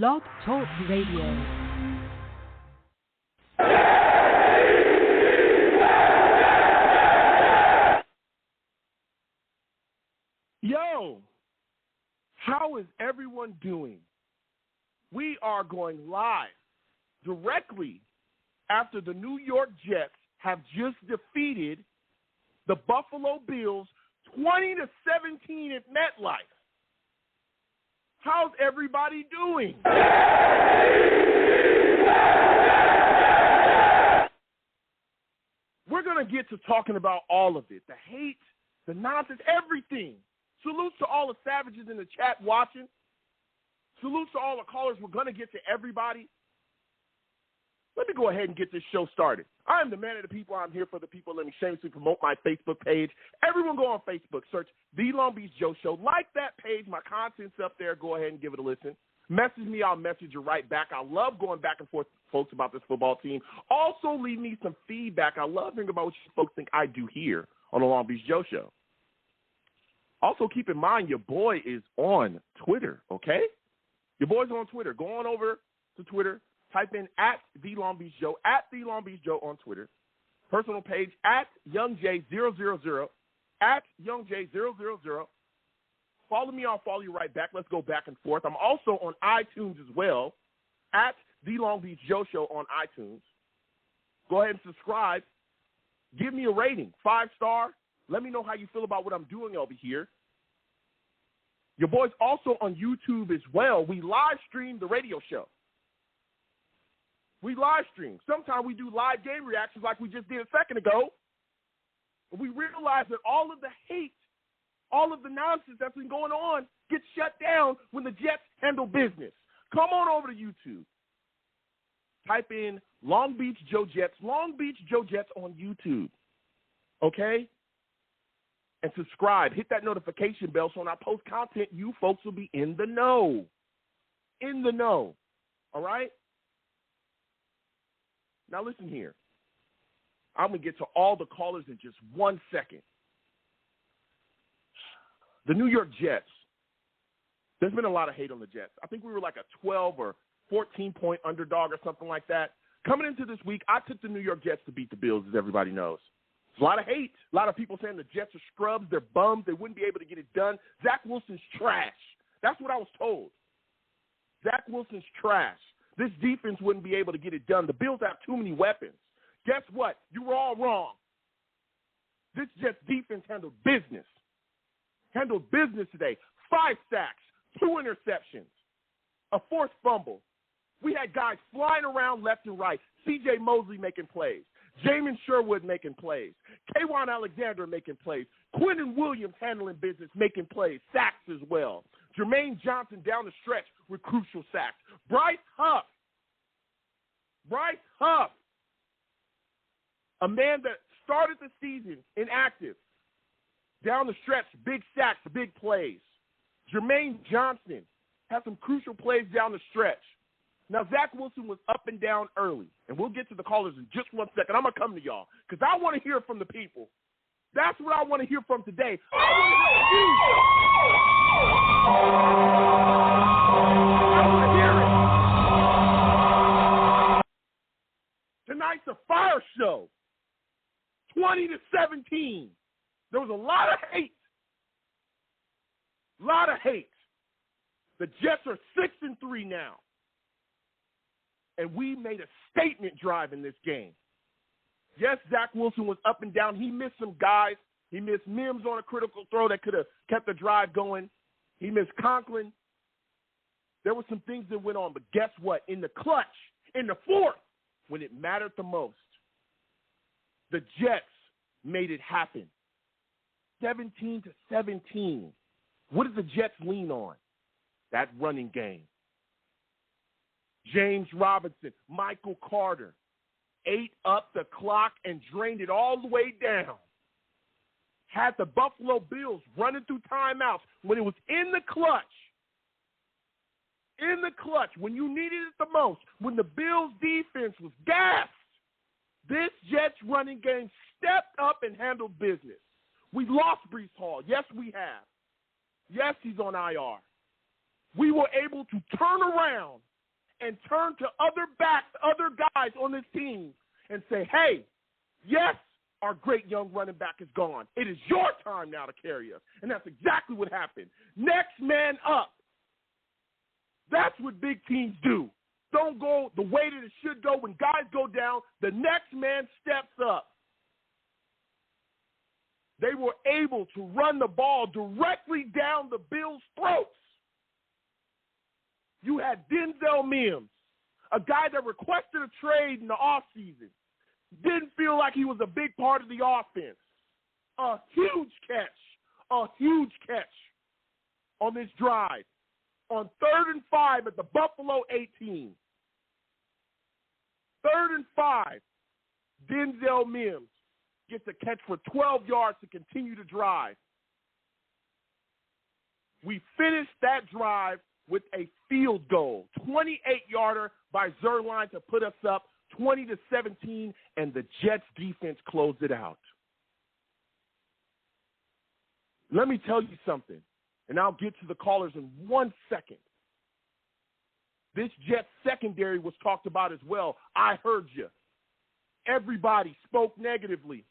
Blog Talk Radio. Yo, how is everyone doing? We are going live directly after the New York Jets have just defeated the Buffalo Bills 20-17 at MetLife. How's everybody doing? We're going to get to talking about all of it, the hate, the nonsense, everything. Salutes to all the savages in the chat watching. Salutes to all the callers. We're going to get to everybody. Let me go ahead and get this show started. I am the man of the people. I'm here for the people. Let me shamelessly promote my Facebook page. Everyone go on Facebook, search The Long Beach Joe Show. Like that page. My content's up there. Go ahead and give it a listen. Message me. I'll message you right back. I love going back and forth with folks about this football team. Also, leave me some feedback. I love hearing about what you folks think I do here on The Long Beach Joe Show. Also, keep in mind, your boy is on Twitter, okay? Your boy's on Twitter. Go on over to Twitter. Type in at The Long Beach Joe on Twitter. Personal page at YoungJ000, at YoungJ000. Follow me, I'll follow you right back. Let's go back and forth. I'm also on iTunes as well, at The Long Beach Joe Show on iTunes. Go ahead and subscribe. Give me a rating, 5-star. Let me know how you feel about what I'm doing over here. Your boy's also on YouTube as well. We live stream the radio show. We live stream. Sometimes we do live game reactions like we just did a second ago. We realize that all of the hate, all of the nonsense that's been going on gets shut down when the Jets handle business. Come on over to YouTube. Type in Long Beach Joe Jets on YouTube. Okay? And subscribe. Hit that notification bell so when I post content, you folks will be in the know. In the know. All right? Now listen here. I'm going to get to all the callers in just 1 second. The New York Jets. There's been a lot of hate on the Jets. I think we were like a 12 or 14-point underdog or something like that. Coming into this week, I took the New York Jets to beat the Bills, as everybody knows. There's a lot of hate. A lot of people saying the Jets are scrubs. They're bums. They wouldn't be able to get it done. Zach Wilson's trash. That's what I was told. Zach Wilson's trash. This defense wouldn't be able to get it done. The Bills have too many weapons. Guess what? You were all wrong. This Jets defense handled business. Handled business today. 5 sacks, 2 interceptions, a forced fumble. We had guys flying around left and right. C.J. Mosley making plays. Jamin Sherwood making plays. K'Wan Alexander making plays. Quentin Williams handling business, making plays. Sacks as well. Jermaine Johnson down the stretch with crucial sacks. Bryce Huff, a man that started the season inactive. Down the stretch, big sacks, big plays. Jermaine Johnson had some crucial plays down the stretch. Now, Zach Wilson was up and down early, and we'll get to the callers in just 1 second. I'm going to come to y'all because I want to hear from the people. That's what I want to hear from today. I want to hear it. Tonight's a fire show. 20-17. There was a lot of hate. The Jets are 6-3 now. And we made a statement drive in this game. Yes, Zach Wilson was up and down. He missed some guys. He missed Mims on a critical throw that could have kept the drive going. He missed Conklin. There were some things that went on. But guess what? In the clutch, in the fourth, when it mattered the most, the Jets made it happen. 17-17. What did the Jets lean on? That running game. James Robinson, Michael Carter ate up the clock and drained it all the way down. Had the Buffalo Bills running through timeouts when it was in the clutch, when you needed it the most, when the Bills defense was gassed, this Jets running game stepped up and handled business. We lost Breece Hall. Yes, we have. Yes, he's on IR. we were able to turn around and turn to other guys on this team and say, hey, yes, our great young running back is gone. It is your time now to carry us. And that's exactly what happened. Next man up. That's what big teams do. Don't go the way that it should go. When guys go down, the next man steps up. They were able to run the ball directly down the Bills' throats. You had Denzel Mims, a guy that requested a trade in the offseason. Didn't feel like he was a big part of the offense. A huge catch on this drive. On 3rd and 5 at the Buffalo 18. 3rd and 5, Denzel Mims gets a catch for 12 yards to continue to drive. We finished that drive with a field goal, 28-yarder by Zuerlein to put us up 20-17, and the Jets defense closed it out. Let me tell you something, and I'll get to the callers in 1 second. This Jets secondary was talked about as well. I heard you. Everybody spoke negatively.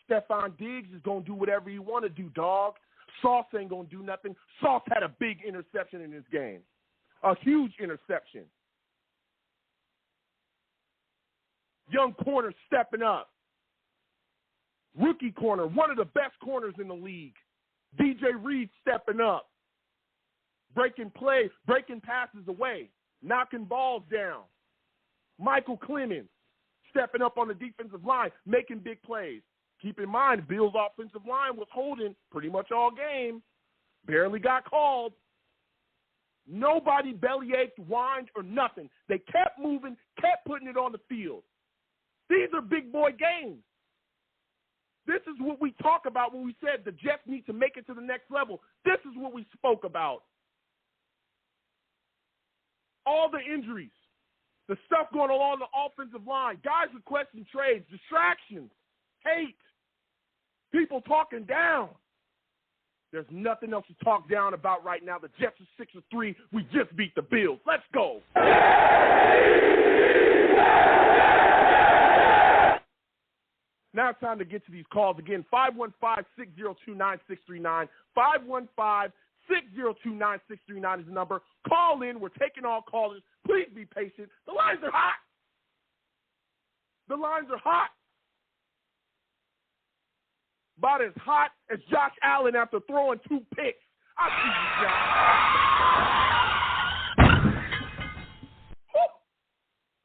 Stephon Diggs is going to do whatever he want to do, dog. Sauce ain't going to do nothing. Sauce had a big interception in this game, a huge interception. Young corner stepping up. Rookie corner, one of the best corners in the league. DJ Reed stepping up. Breaking plays, breaking passes away, knocking balls down. Michael Clemens stepping up on the defensive line, making big plays. Keep in mind, Bill's offensive line was holding pretty much all game. Barely got called. Nobody bellyached, whined, or nothing. They kept moving, kept putting it on the field. These are big boy games. This is what we talk about when we said the Jets need to make it to the next level. This is what we spoke about. All the injuries, the stuff going along the offensive line, guys requesting trades, distractions, hate, people talking down. There's nothing else to talk down about right now. The Jets are 6-3. We just beat the Bills. Let's go. Now it's time to get to these calls again. 515-602-9639. 515-602-9639 is the number. Call in. We're taking all callers. Please be patient. The lines are hot. The lines are hot. About as hot as Josh Allen after throwing 2 picks. I see you, Josh.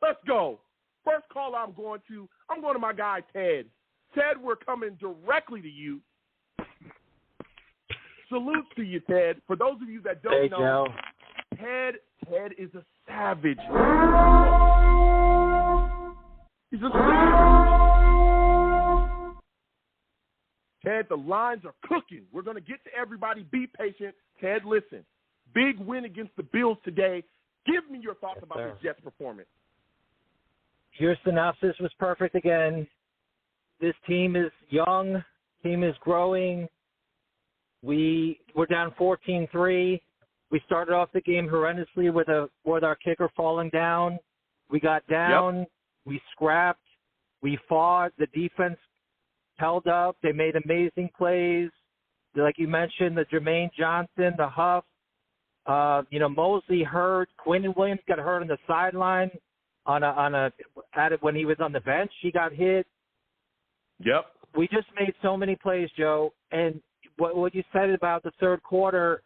Let's go. First call I'm going to my guy, Ted. Ted, we're coming directly to you. Salute to you, Ted. For those of you that don't know, Ted is a savage. He's a savage. Ted, the lines are cooking. We're going to get to everybody. Be patient. Ted, listen. Big win against the Bills today. Give me your thoughts about the Jets' performance. Your synopsis was perfect again. This team is young. Team is growing. We were down 14-3. We started off the game horrendously with our kicker falling down. We got down. Yep. We scrapped. We fought. The defense held up. They made amazing plays. Like you mentioned, the Jermaine Johnson, the Huff, Mosley hurt. Quinn Williams got hurt on the sideline when he was on the bench. He got hit. Yep. We just made so many plays, Joe. And what you said about the third quarter,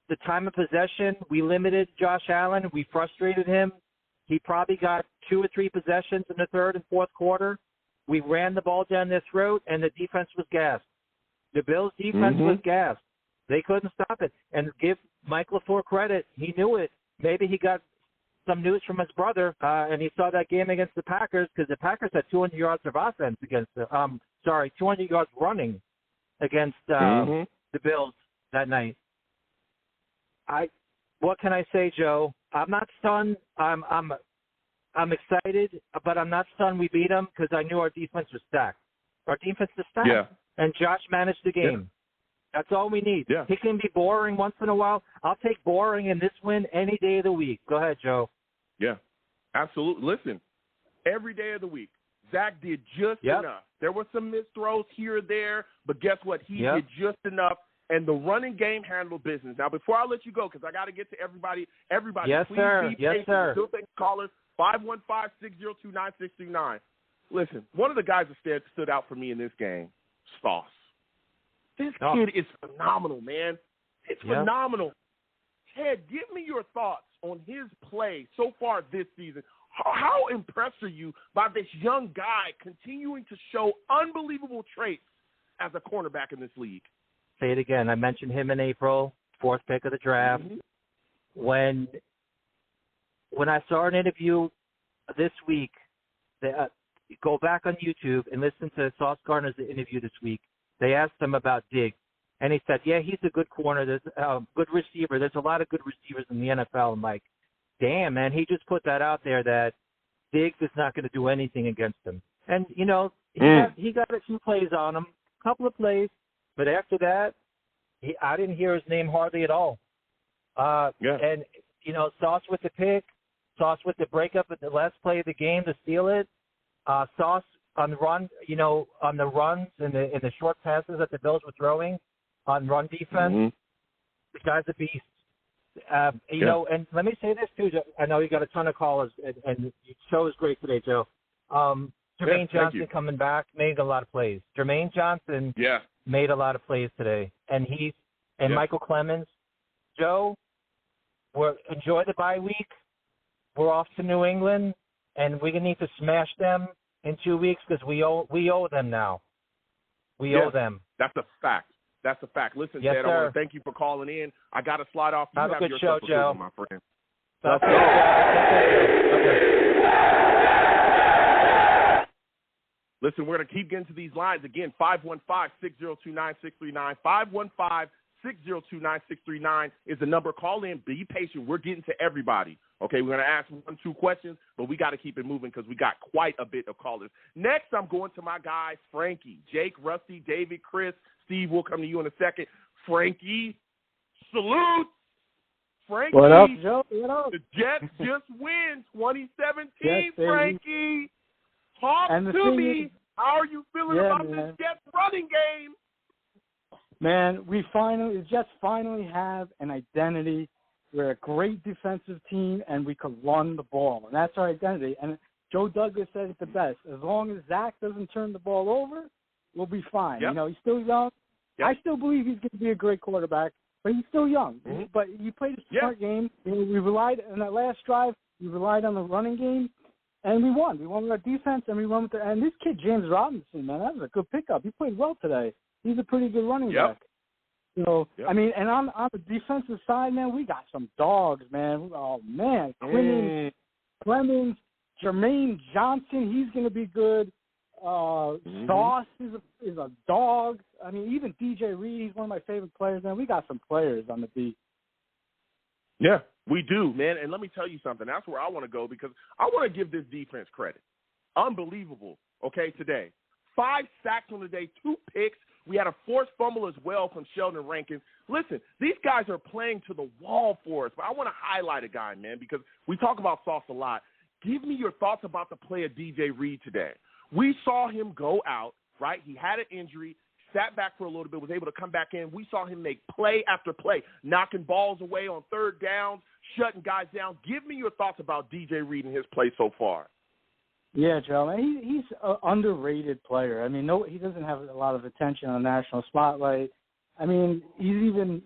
the time of possession, we limited Josh Allen. We frustrated him. He probably got 2 or 3 possessions in the third and fourth quarter. We ran the ball down their throat, and the defense was gassed. The Bills' defense was gassed. They couldn't stop it. And give Mike LaFleur credit. He knew it. Maybe he got some news from his brother, and he saw that game against the Packers because the Packers had 200 yards of offense against 200 yards running against the Bills that night. What can I say, Joe? I'm not stunned. I'm excited, but I'm not stunned we beat them because I knew our defense was stacked. Our defense is stacked, and Josh managed the game. That's all we need. Yeah. He can be boring once in a while. I'll take boring in this win any day of the week. Go ahead, Joe. Yeah, absolutely. Listen, every day of the week, Zach did just enough. There were some missed throws here or there, but guess what? He did just enough, and the running game handled business. Now, before I let you go, because I got to get to everybody, yes, please sir. be Yes, patient. sir. Still take callers, 515-602-9639. Listen, one of the guys that stood out for me in this game, Sauce. This kid is phenomenal, man. It's phenomenal. Ted, give me your thoughts on his play so far this season. How impressed are you by this young guy continuing to show unbelievable traits as a cornerback in this league? Say it again. I mentioned him in April, 4th pick of the draft. Mm-hmm. When I saw an interview this week, go back on YouTube and listen to Sauce Gardner's interview this week. They asked him about Diggs, and he said, yeah, he's a good corner. There's a good receiver. There's a lot of good receivers in the NFL. I'm like, damn, man, he just put that out there that Diggs is not going to do anything against him. And, you know, he got a few plays on him, a couple of plays, but after that, I didn't hear his name hardly at all. And, you know, Sauce with the pick, Sauce with the breakup at the last play of the game to steal it, Sauce on the run, you know, on the runs and the short passes that the Bills were throwing on run defense. Mm-hmm. The guy's a beast. You know, and let me say this too, Joe. I know you got a ton of callers, and your show is great today, Joe. Jermaine Johnson coming back made a lot of plays. Jermaine Johnson made a lot of plays today, and Michael Clemens. Joe, enjoy the bye week. We're off to New England, and we're gonna need to smash them in 2 weeks because we owe them now. We owe them. That's a fact. That's a fact. Listen, yes, Ted, sir. I want to thank you for calling in. I got to slide off. You have a good yourself show, Joe. My friend. Okay. Listen, we're going to keep getting to these lines. Again, 515-602-9639. 515-602-9639 is the number. Call in. Be patient. We're getting to everybody. Okay, we're going to ask 1-2 questions, but we got to keep it moving because we got quite a bit of callers. Next, I'm going to my guys, Frankie, Jake, Rusty, David, Chris, Steve. We'll come to you in a second. Frankie, salute. Frankie. What up, Joe? What up? The Jets just win 2017, yes, Frankie. Talk to me. How are you feeling about this Jets running game? Man, the Jets finally have an identity. We're a great defensive team, and we can run the ball. And that's our identity. And Joe Douglas said it the best. As long as Zach doesn't turn the ball over, we'll be fine. You know, he's still young. I still believe he's going to be a great quarterback, but he's still young. Mm-hmm. But he played a smart game. You know, we relied on that last drive. We relied on the running game, and we won. We won with our defense, and we won with and this kid, James Robinson, man, that was a good pickup. He played well today. He's a pretty good running back. So, I mean, and on the defensive side, man, we got some dogs, man. Oh, man. Clemens, Jermaine Johnson, he's going to be good. Sauce is a dog. I mean, even DJ Reed, he's one of my favorite players, man. We got some players on the beat. Yeah, we do, man. And let me tell you something. That's where I want to go because I want to give this defense credit. Unbelievable, okay, today. 5 sacks on the day, 2 picks. We had a forced fumble as well from Sheldon Rankins. Listen, these guys are playing to the wall for us, but I want to highlight a guy, man, because we talk about Sauce a lot. Give me your thoughts about the play of DJ Reed today. We saw him go out, right? He had an injury, sat back for a little bit, was able to come back in. We saw him make play after play, knocking balls away on third downs, shutting guys down. Give me your thoughts about DJ Reed and his play so far. Yeah, Joe, he's an underrated player. I mean, he doesn't have a lot of attention on the national spotlight. I mean, he's even,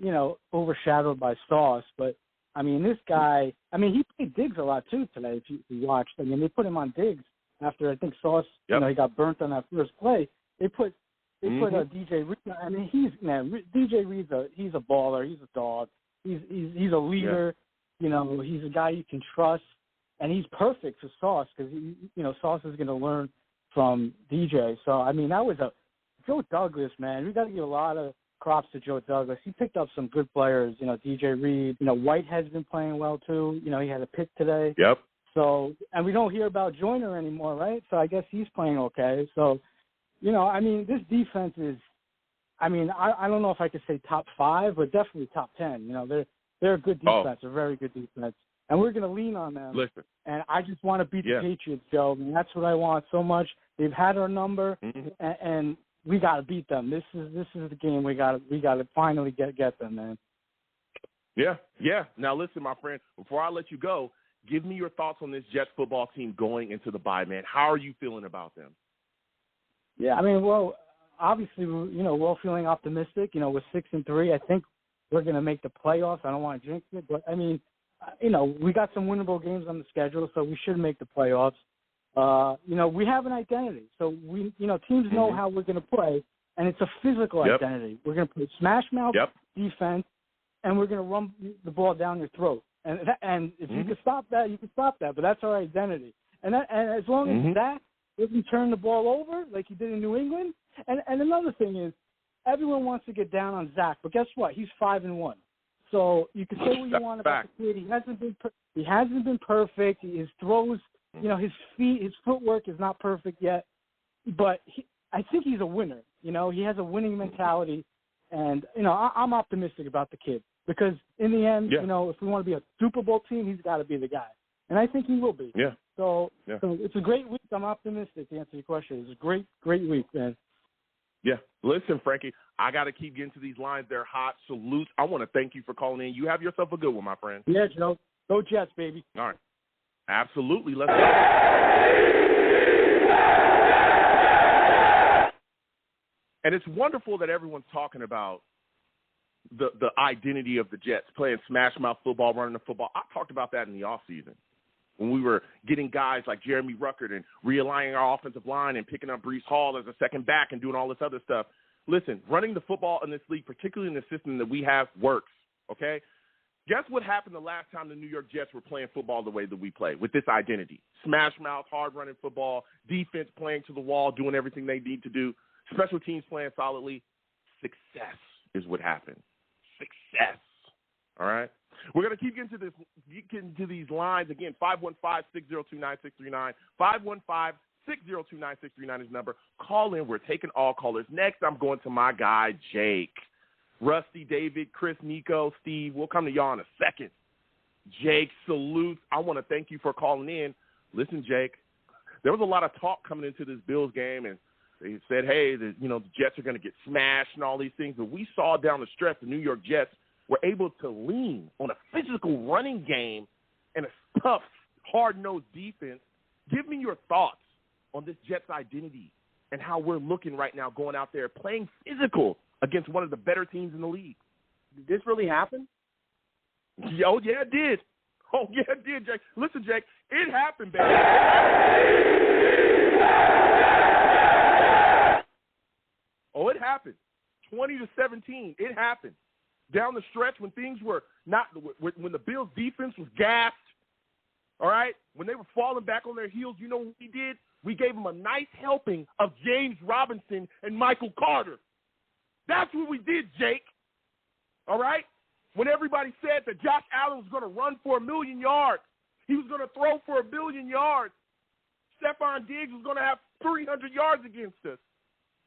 overshadowed by Sauce. But, I mean, this guy, he played Diggs a lot, too, today, if you watched. I mean, they put him on Diggs after, I think, Sauce, he got burnt on that first play. They put DJ Reed. I mean, DJ Reed's he's a baller. He's a dog. He's a leader. Yeah. He's a guy you can trust. And he's perfect for Sauce because, Sauce is going to learn from DJ. So, I mean, that was Joe Douglas, man. We got to give a lot of props to Joe Douglas. He picked up some good players, DJ Reed. Whitehead's been playing well, too. He had a pick today. Yep. So, and we don't hear about Joyner anymore, right? So I guess he's playing okay. So, this defense is I mean, I don't know if I could say top 5, but definitely top 10. You know, they're a good defense, a very good defense, and we're going to lean on them. Listen. And I just want to beat the Patriots, Joe. And that's what I want so much. They've had our number, and we got to beat them. This is the game we got to finally get them, man. Yeah. Now listen, my friend. Before I let you go, give me your thoughts on this Jets football team going into the bye, man. How are you feeling about them? Yeah, I mean, well, obviously, we're all feeling optimistic. You know, we're 6-3. I think we're going to make the playoffs. I don't want to jinx it, but I mean, you know, we got some winnable games on the schedule, so we should make the playoffs. You know, we have an identity, so teams know how we're going to play, and it's a physical identity. We're going to play smash mouth defense, and we're going to run the ball down your throat. And if you can stop that, you can stop that. But that's our identity. And as long as that doesn't turn the ball over like he did in New England. And another thing is, everyone wants to get down on Zach, but guess what? He's 5-1. So you can say what you want about the kid. He hasn't been perfect. His throws, you know, his footwork is not perfect yet. But I think he's a winner. You know, he has a winning mentality. And, you know, I'm optimistic about the kid. Because in the end, you know, if we want to be a Super Bowl team, he's got to be the guy. And I think he will be. Yeah. So it's a great week. I'm optimistic to answer your question. It's a great week, man. Yeah. Listen, Frankie, I got to keep getting to these lines. They're hot. Salutes. I want to thank you for calling in. You have yourself a good one, my friend. Yeah, Joe. Go Jets, baby. All right. Absolutely. Let's go. And it's wonderful that everyone's talking about the identity of the Jets, playing smash mouth football, running the football. I talked about that in the offseason when we were getting guys like Jeremy Ruckert and realigning our offensive line and picking up Breece Hall as a second back and doing all this other stuff. Listen, running the football in this league, particularly in the system that we have, works, okay? Guess what happened the last time the New York Jets were playing football the way that we play, with this identity? Smash mouth, hard-running football, defense playing to the wall, doing everything they need to do, special teams playing solidly. Success is what happened. Success. All right? We're going to keep getting to these lines. Again, 515-602-9639. 515-602-9639 is the number. Call in. We're taking all callers. Next, I'm going to my guy, Jake. Rusty, David, Chris, Nico, Steve. We'll come to y'all in a second. Jake, salutes. I want to thank you for calling in. Listen, Jake, there was a lot of talk coming into this Bills game, and they said, hey, the Jets are going to get smashed and all these things. But we saw down the stretch the New York Jets were able to lean on a physical running game and a tough, hard-nosed defense. Give me your thoughts on this Jets identity and how we're looking right now going out there playing physical against one of the better teams in the league. Did this really happen? Oh, yeah, it did. Oh, yeah, it did, Jake. Listen, Jake, it happened, baby. Oh, it happened. 20-17, it happened. Down the stretch when things were not – when the Bills' defense was gassed, all right, when they were falling back on their heels, you know what we did? We gave them a nice helping of James Robinson and Michael Carter. That's what we did, Jake, all right? When everybody said that Josh Allen was going to run for 1,000,000 yards, he was going to throw for 1,000,000,000 yards, Stephon Diggs was going to have 300 yards against us,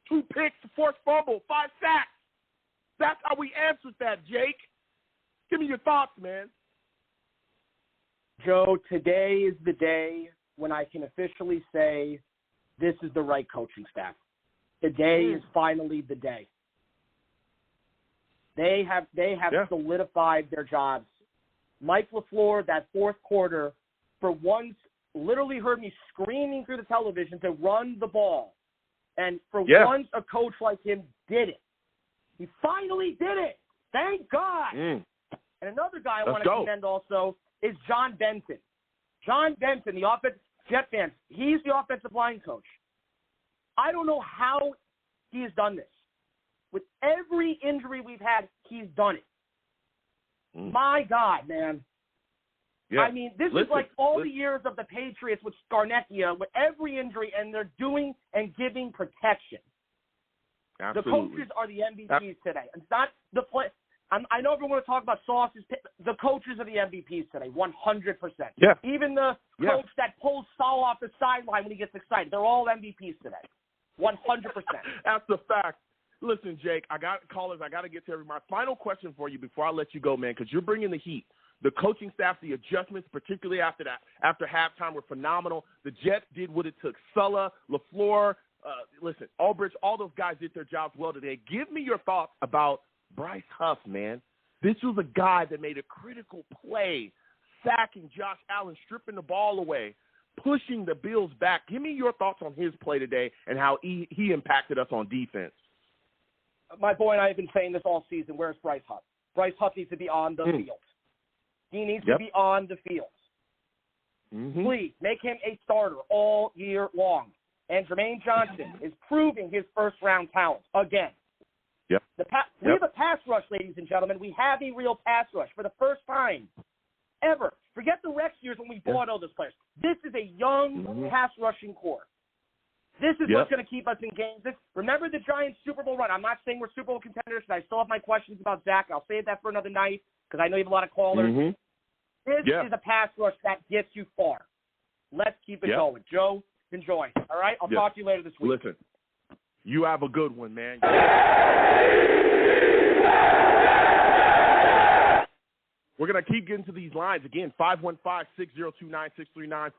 2 picks, a forced fumble, 5 sacks. That's how we answered that, Jake. Give me your thoughts, man. Joe, today is the day when I can officially say this is the right coaching staff. Today is finally the day. They have solidified their jobs. Mike LaFleur, that fourth quarter, for once, literally heard me screaming through the television to run the ball. And for once, a coach like him did it. He finally did it. Thank God. And another guy I want to commend also is John Benson. John Benson, the Jet fans, he's the offensive line coach. I don't know how he has done this. With every injury we've had, he's done it. My God, man. Yeah. I mean, this is like all the years of the Patriots with Scarnecchia, with every injury, and they're doing and giving protection. Absolutely. The coaches are the MVPs today. It's not the play. I know everyone want to talk about sauces. The coaches are the MVPs today, 100%. Yeah. Even the coach that pulls Saul off the sideline when he gets excited, they're all MVPs today, 100%. That's the fact. Listen, Jake, I got to get to every. My final question for you before I let you go, man, because you're bringing the heat. The coaching staff, the adjustments, particularly after halftime, were phenomenal. The Jets did what it took. Sulla, LaFleur, Aldrich, all those guys did their jobs well today. Give me your thoughts about Bryce Huff, man. This was a guy that made a critical play, sacking Josh Allen, stripping the ball away, pushing the Bills back. Give me your thoughts on his play today and how he impacted us on defense. My boy and I have been saying this all season. Where's Bryce Huff? Bryce Huff needs to be on the field. He needs to be on the field. Please, make him a starter all year long. And Jermaine Johnson is proving his first-round talent again. We have a pass rush, ladies and gentlemen. We have a real pass rush for the first time ever. Forget the Rex years when we bought all those players. This is a young pass rushing core. This is what's going to keep us in games. Remember the Giants Super Bowl run. I'm not saying we're Super Bowl contenders, and I still have my questions about Zach. I'll save that for another night because I know you have a lot of callers. This is a pass rush that gets you far. Let's keep it going. Joe, enjoy. All right? I'll talk to you later this week. Listen, you have a good one, man. We're going to keep getting to these lines. Again, 515-602-9639.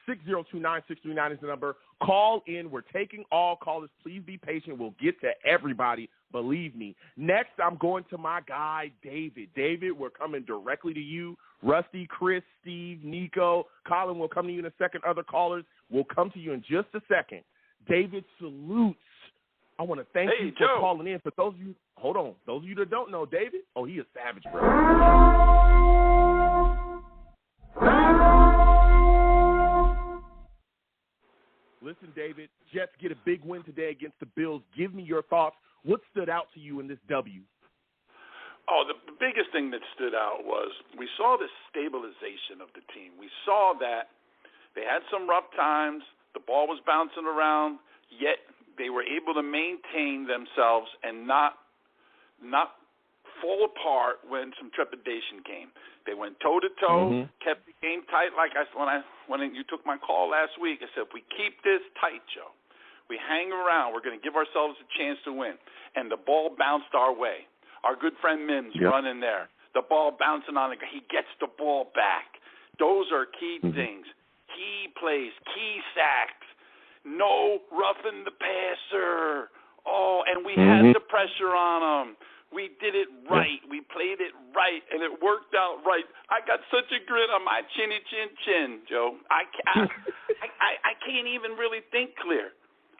515-602-9639 is the number. Call in. We're taking all callers. Please be patient. We'll get to everybody. Believe me. Next, I'm going to my guy, David. David, we're coming directly to you. Rusty, Chris, Steve, Nico, Colin will come to you in a second. Other callers will come to you in just a second. David salutes. I want to thank you for calling in. For those of you, those of you that don't know, David, he is savage, bro. Listen, David, Jets get a big win today against the Bills. Give me your thoughts. What stood out to you in this W? The biggest thing that stood out was we saw the stabilization of the team. We saw that they had some rough times. The ball was bouncing around, yet they were able to maintain themselves and not fall apart when some trepidation came. They went toe-to-toe, kept the game tight. Like when you took my call last week, I said, if we keep this tight, Joe, we hang around, we're going to give ourselves a chance to win. And the ball bounced our way. Our good friend Mims running there. The ball bouncing on he gets the ball back. Those are key things. Key plays, key sacks. No roughing the passer. And we had the pressure on them. We did it right. We played it right, and it worked out right. I got such a grin on my chinny chin, Joe. I can't even really think clear.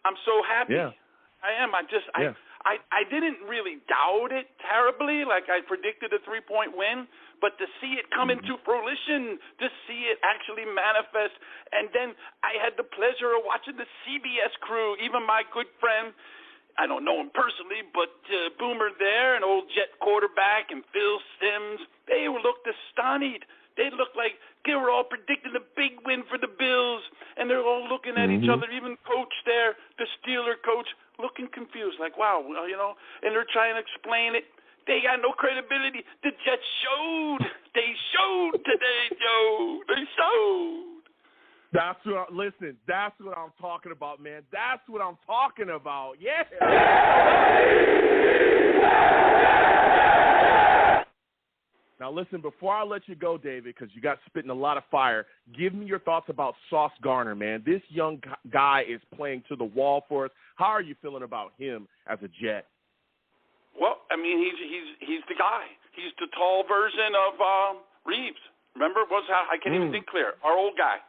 I'm so happy. I am. I didn't really doubt it terribly, like I predicted a 3-point win, but to see it come into fruition, to see it actually manifest, and then I had the pleasure of watching the CBS crew, even my good friend, I don't know him personally, but Boomer there, an old Jet quarterback, and Phil Simms, they looked astonished. They looked like they were all predicting a big win for the Bills, and they're all looking at each other, even coach there, the Steeler coach, looking confused, like, wow, and they're trying to explain it. They got no credibility. The Jets showed. They showed today, Joe. They showed. That's what I'm talking about, man. That's what I'm talking about. Yeah. Now, listen, before I let you go, David, because you got spitting a lot of fire, give me your thoughts about Sauce Gardner, man. This young guy is playing to the wall for us. How are you feeling about him as a Jet? Well, I mean, he's the guy. He's the tall version of Reeves. Remember, I can't even think clear. Our old guy.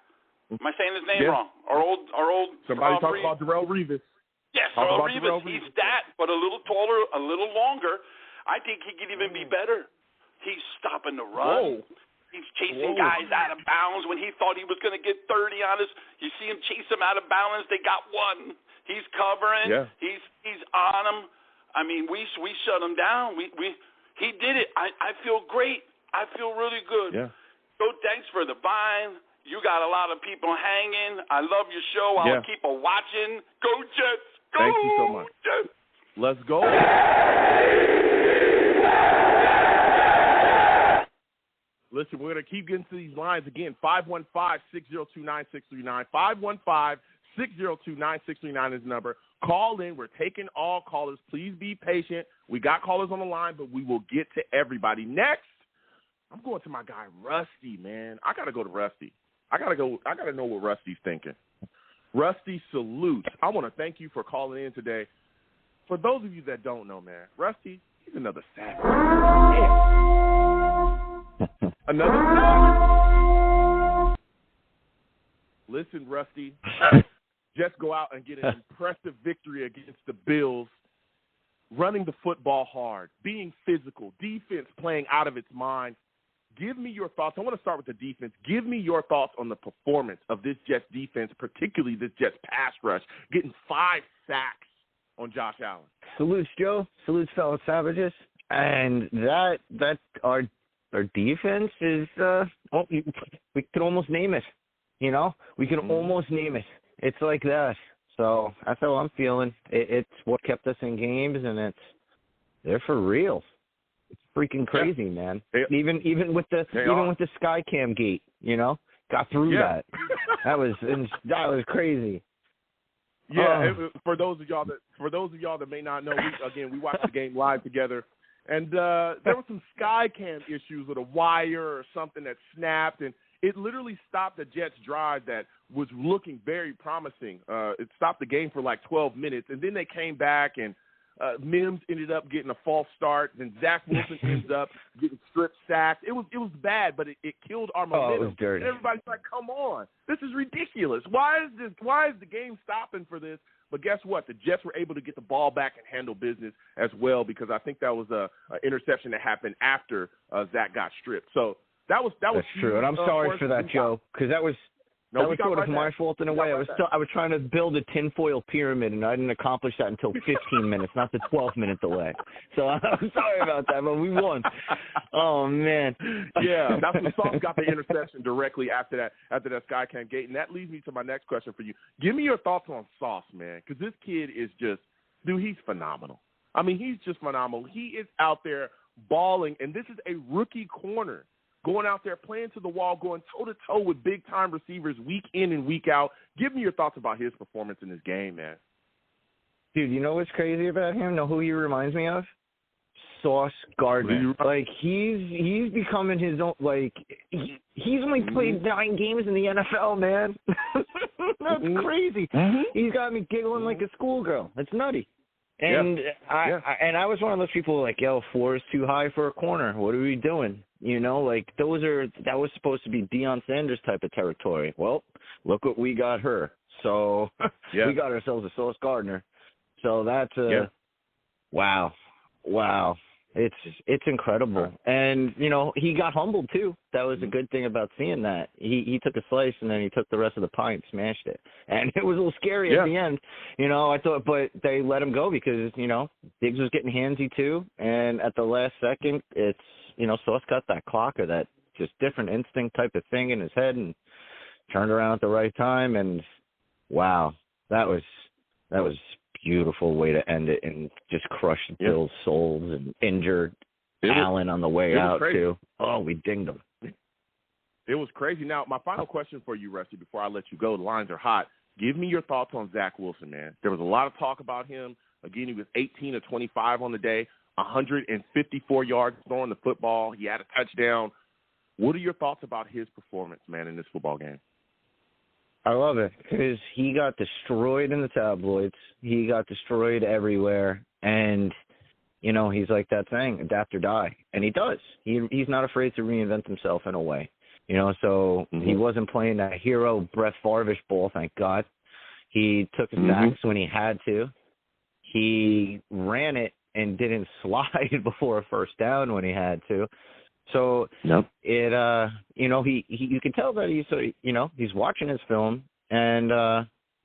Am I saying his name wrong? Our old. Somebody talk about Darrelle Revis. Yes, Darrelle Revis. He's that, but a little taller, a little longer. I think he could even be better. He's stopping the run. He's chasing guys out of bounds when he thought he was going to get 30 on us. You see him chase them out of bounds. They got one. He's covering. Yeah. He's on them. I mean, we shut him down. He did it. I feel great. I feel really good. Yeah. So thanks for the vine. You got a lot of people hanging. I love your show. I'll keep watching. Go Jets. Go Thank you so much. Jets. Let's go. Listen, we're going to keep getting to these lines again. 515-602-9639. 602-9639 is the number. Call in. We're taking all callers. Please be patient. We got callers on the line, but we will get to everybody. Next, I'm going to my guy Rusty, man. I got to go to Rusty. I got to know what Rusty's thinking. Rusty, salutes. I want to thank you for calling in today. For those of you that don't know, man, Rusty, he's another savage. Another savage. Listen, Rusty, just go out and get an impressive victory against the Bills, running the football hard, being physical, defense playing out of its mind. Give me your thoughts. I want to start with the defense. Give me your thoughts on the performance of this Jets defense, particularly this Jets pass rush, getting 5 sacks on Josh Allen. Salutes, Joe. Salutes, fellow savages. And that our defense is we could almost name it. You know, we can almost name it. It's like that. So that's how I'm feeling. It's what kept us in games, and they're for real. It's freaking crazy, man. Even with the Skycam gate, you know, got through that. That was crazy. Yeah, for those of y'all that may not know, we watched the game live together, and there were some Skycam issues with a wire or something that snapped, and it literally stopped the Jets' drive that was looking very promising. It stopped the game for like 12 minutes, and then they came back, and Mims ended up getting a false start. Then Zach Wilson ends up getting strip sacked. It was bad, but it killed our momentum. It was dirty. And everybody's like, "Come on, this is ridiculous. Why is the game stopping for this?" But guess what? The Jets were able to get the ball back and handle business as well, because I think that was a interception that happened after Zach got stripped. So that was That's true, and I'm sorry for that, Joe, because that was sort of my fault in a way. I was trying to build a tinfoil pyramid, and I didn't accomplish that until 15 minutes, not the 12-minute delay. So I'm sorry about that, but we won. Oh man, yeah, that's when Sauce got the interception directly after that Skycam gate, and that leads me to my next question for you. Give me your thoughts on Sauce, man, because this kid is just, dude, he's phenomenal. I mean, he's just phenomenal. He is out there balling, and this is a rookie corner, going out there, playing to the wall, going toe-to-toe with big-time receivers week in and week out. Give me your thoughts about his performance in this game, man. Dude, you know what's crazy about him? Know who he reminds me of? Sauce Gardner. Like, he's becoming his own, like, he's only played 9 games in the NFL, man. That's crazy. He's got me giggling like a schoolgirl. It's nutty. And I was one of those people like, yo, 4 is too high for a corner. What are we doing? You know, like that was supposed to be Deion Sanders type of territory. Well, look what we got her. So we got ourselves a Sauce Gardner. So that's wow. It's incredible. And, you know, he got humbled too. That was a good thing about seeing that. He took a slice and then he took the rest of the pie and smashed it. And it was a little scary at the end. You know, I thought, but they let him go because, you know, Diggs was getting handsy too. And at the last second, it's, you know, Sauce got that clock or that just different instinct type of thing in his head and turned around at the right time. And wow, that was beautiful way to end it and just crush Bill's souls and injured Allen on the way out too. Oh, we dinged him. It was crazy. Now, my final question for you, Rusty, before I let you go, the lines are hot. Give me your thoughts on Zach Wilson, man. There was a lot of talk about him. Again, he was 18 of 25 on the day, 154 yards throwing the football. He had a touchdown. What are your thoughts about his performance, man, in this football game? I love it because he got destroyed in the tabloids. He got destroyed everywhere. And, you know, he's like that saying, adapt or die. And he does. He's not afraid to reinvent himself in a way. You know, so he wasn't playing that hero Brett Favre-ish ball, thank God. He took sacks when he had to. He ran it and didn't slide before a first down when he had to. So it, you know, you can tell that he's watching his film, and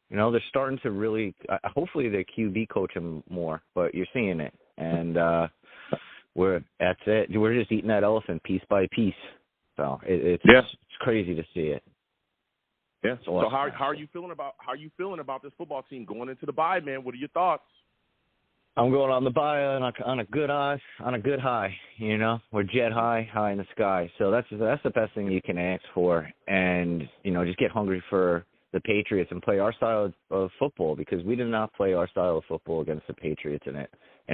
you know, they're starting to really. Hopefully, the QB coach him more, but you're seeing it, and that's it. We're just eating that elephant piece by piece. So it's crazy to see it. Yeah. So how are you feeling about this football team going into the bye, man? What are your thoughts? I'm going on the bye on a good high, you know. We're jet high in the sky. So that's the best thing you can ask for, and you know, just get hungry for the Patriots and play our style of football, because we did not play our style of football against the Patriots and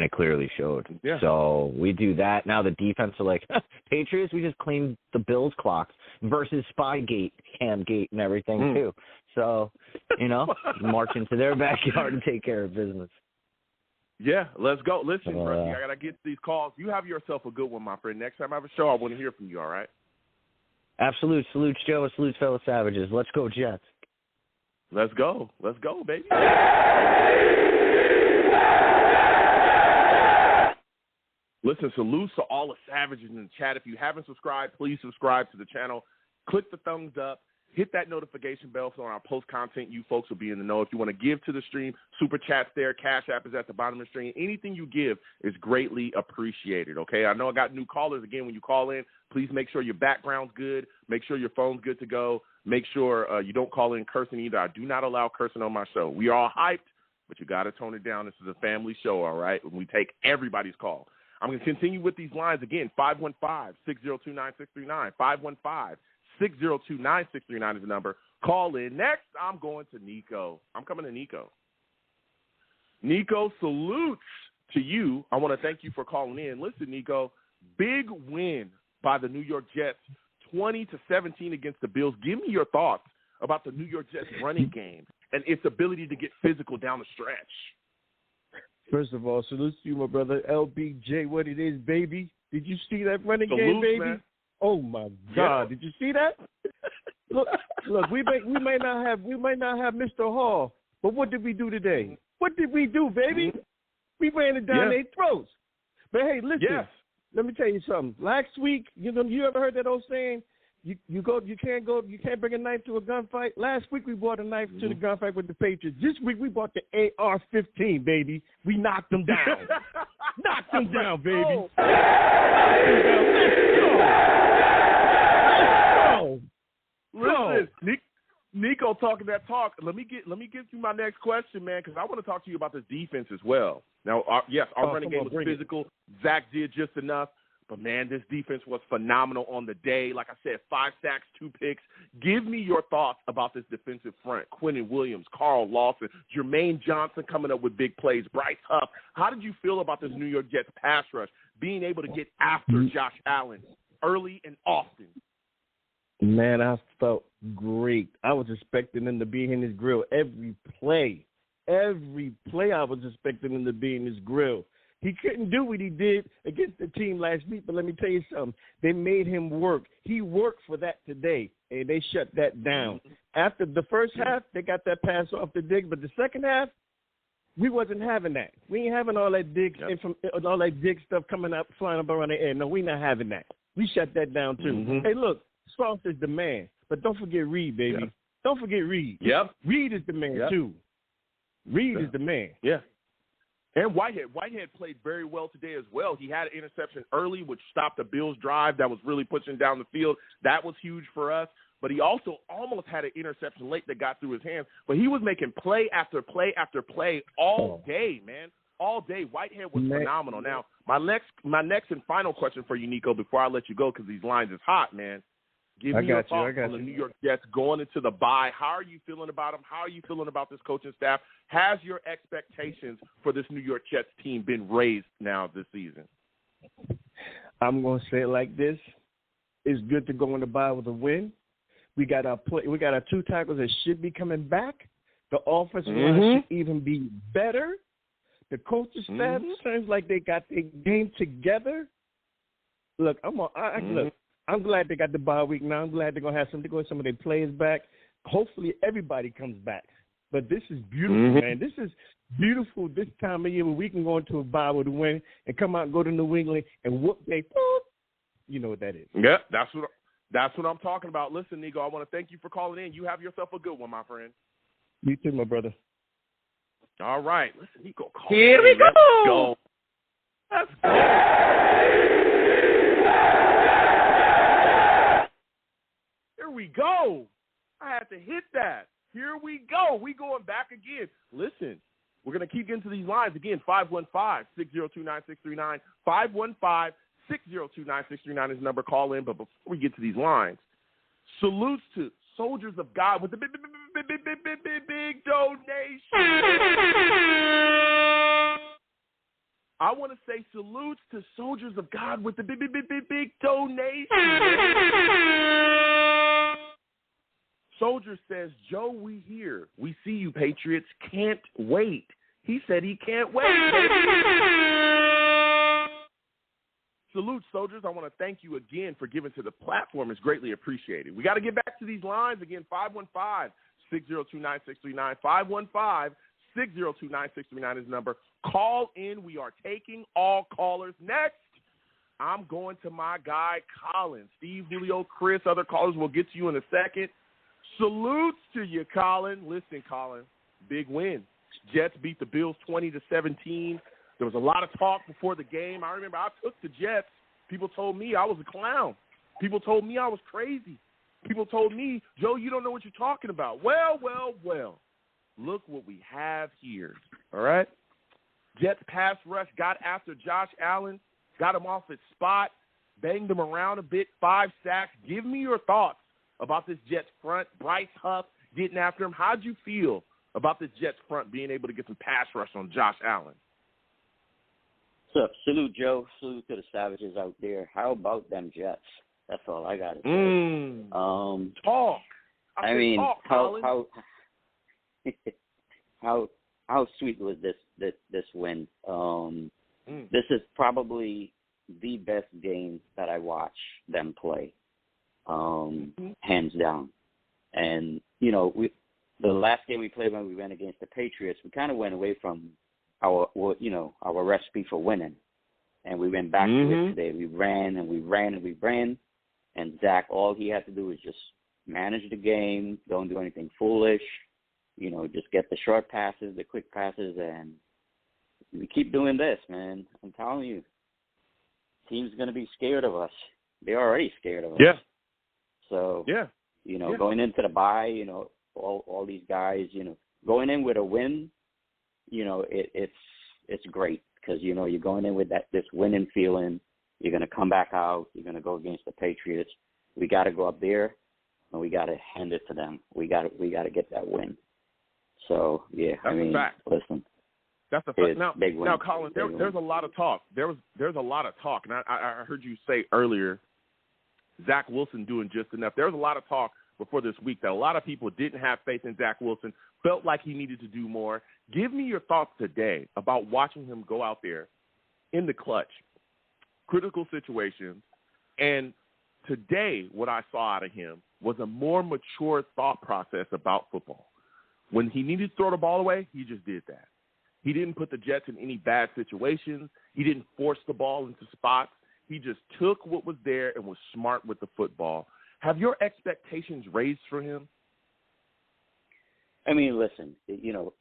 it clearly showed. Yeah. So we do that. Now the defense are like, Patriots, we just cleaned the Bills' clocks versus Spygate, Camgate, and everything too. So, march into their backyard and take care of business. Yeah, let's go. Listen, Rusty, I got to get to these calls. You have yourself a good one, my friend. Next time I have a show, I want to hear from you, all right? Absolute. Salutes, Joe. Salutes, fellow Savages. Let's go, Jets. Let's go. Let's go, baby. Listen, salutes to all the Savages in the chat. If you haven't subscribed, please subscribe to the channel. Click the thumbs up. Hit that notification bell so on our post content, you folks will be in the know. If you want to give to the stream, Super Chat's there. Cash App is at the bottom of the stream. Anything you give is greatly appreciated, okay? I know I got new callers. Again, when you call in, please make sure your background's good. Make sure your phone's good to go. Make sure you don't call in cursing either. I do not allow cursing on my show. We are all hyped, but you got to tone it down. This is a family show, all right? We take everybody's call. I'm going to continue with these lines again. 515-602-9639. 515-602-9639 is the number. Call in. Next, I'm going to Nico. I'm coming to Nico. Nico, salutes to you. I want to thank you for calling in. Listen, Nico, big win by the New York Jets, 20-17 against the Bills. Give me your thoughts about the New York Jets running game and its ability to get physical down the stretch. First of all, salutes to you, my brother. LBJ, what it is, baby. Did you see that running game, baby? Man. Oh my God! Did you see that? look, we may not have Mr. Hall, but what did we do today? What did we do, baby? We ran it down their throats. But hey, listen, let me tell you something. Last week, you ever heard that old saying? You can't bring a knife to a gunfight. Last week we brought a knife to the gunfight with the Patriots. This week we brought the AR-15, baby. We knocked them down. Knocked them down, baby. Knocked them down. Let's go. Listen, Nico talking that talk. Let me get to my next question, man, because I want to talk to you about this defense as well. Now, our running game was physical. Zach did just enough. But, man, this defense was phenomenal on the day. Like I said, 5 sacks, 2 picks. Give me your thoughts about this defensive front. Quinnen Williams, Carl Lawson, Jermaine Johnson coming up with big plays, Bryce Huff. How did you feel about this New York Jets pass rush, being able to get after Josh Allen early and often? Man, I felt great. I was expecting him to be in his grill every play. Every play I was expecting him to be in his grill. He couldn't do what he did against the team last week, but let me tell you something. They made him work. He worked for that today, and they shut that down. After the first half, they got that pass off to Diggs, but the second half, we wasn't having that. We ain't having all that Diggs all that Diggs stuff coming up, flying up around the air. No, we not having that. We shut that down too. Hey, look, Sauce is the man, but don't forget Reed, baby. Yep. Don't forget Reed. Yep. Reed is the man too. Reed is the man. Yeah. And Whitehead played very well today as well. He had an interception early, which stopped the Bills' drive that was really pushing down the field. That was huge for us. But he also almost had an interception late that got through his hands. But he was making play after play after play all day, man. All day. Whitehead was phenomenal. Now, my next and final question for you, Nico, before I let you go, because these lines is hot, man. Give me your thoughts on the New York Jets going into the bye. How are you feeling about them? How are you feeling about this coaching staff? Has your expectations for this New York Jets team been raised now this season? I'm going to say it like this. It's good to go in the bye with a win. We got our 2 tackles that should be coming back. The offensive line should even be better. The coaching staff seems like they got their game together. Look, I'm glad they got the bye week now. I'm glad they're going to have some of their players back. Hopefully everybody comes back. But this is beautiful, man. This is beautiful this time of year where we can go into a bye with a win and come out and go to New England and whoop they. You know what that is. Yeah, that's what I'm talking about. Listen, Nico, I want to thank you for calling in. You have yourself a good one, my friend. You too, my brother. All right. Listen, Nico, call Here we go. Let's go. Here we go. I had to hit that. Here we go. We going back again. Listen, we're going to keep getting to these lines again. 515-602-9639. 515-602-9639 is the number. Call in. But before we get to these lines, salutes to Soldiers of God with the big donation. I want to say salutes to Soldiers of God with the big donation. Soldier says, Joe, we here. We see you, Patriots. Can't wait. He said he can't wait. Salute, Soldiers. I want to thank you again for giving to the platform. It's greatly appreciated. We got to get back to these lines again. 515-602-9639. 515-602-9639 is the number. Call in. We are taking all callers. Next, I'm going to my guy, Colin. Steve, Julio, Chris, other callers. We'll get to you in a second. Salutes to you, Colin. Listen, Colin, big win. Jets beat the Bills 20-17. There was a lot of talk before the game. I remember I took the Jets. People told me I was a clown. People told me I was crazy. People told me, Joe, you don't know what you're talking about. Well. Look what we have here, all right? Jets pass rush got after Josh Allen, got him off his spot, banged him around a bit, 5 sacks. Give me your thoughts about this Jets front. Bryce Huff getting after him. How'd you feel about this Jets front being able to get some pass rush on Josh Allen? So, salute, Joe. Salute to the Savages out there. How about them Jets? That's all I got to say. Talk. I mean, talk, how sweet was this win? This is probably the best game that I watch them play, hands down. And the last game we played when we went against the Patriots, we kind of went away from our recipe for winning, and we went back to it today. We ran, and Zach, all he had to do was just manage the game, don't do anything foolish, just get the short passes, the quick passes, and we keep doing this, man. I'm telling you, team's going to be scared of us. They're already scared of us. Yeah. So, going into the bye, all these guys, going in with a win, it's great because, you're going in with this winning feeling. You're going to come back out. You're going to go against the Patriots. We got to go up there, and we got to hand it to them. We got to get that win. So, yeah, that's a fact. Listen. That's a fact. Now, Colin, there's a lot of talk. There's a lot of talk, and I heard you say earlier, Zach Wilson doing just enough. There was a lot of talk before this week that a lot of people didn't have faith in Zach Wilson, felt like he needed to do more. Give me your thoughts today about watching him go out there in the clutch, critical situations, and today what I saw out of him was a more mature thought process about football. When he needed to throw the ball away, he just did that. He didn't put the Jets in any bad situations. He didn't force the ball into spots. He just took what was there and was smart with the football. Have your expectations raised for him? I mean, listen,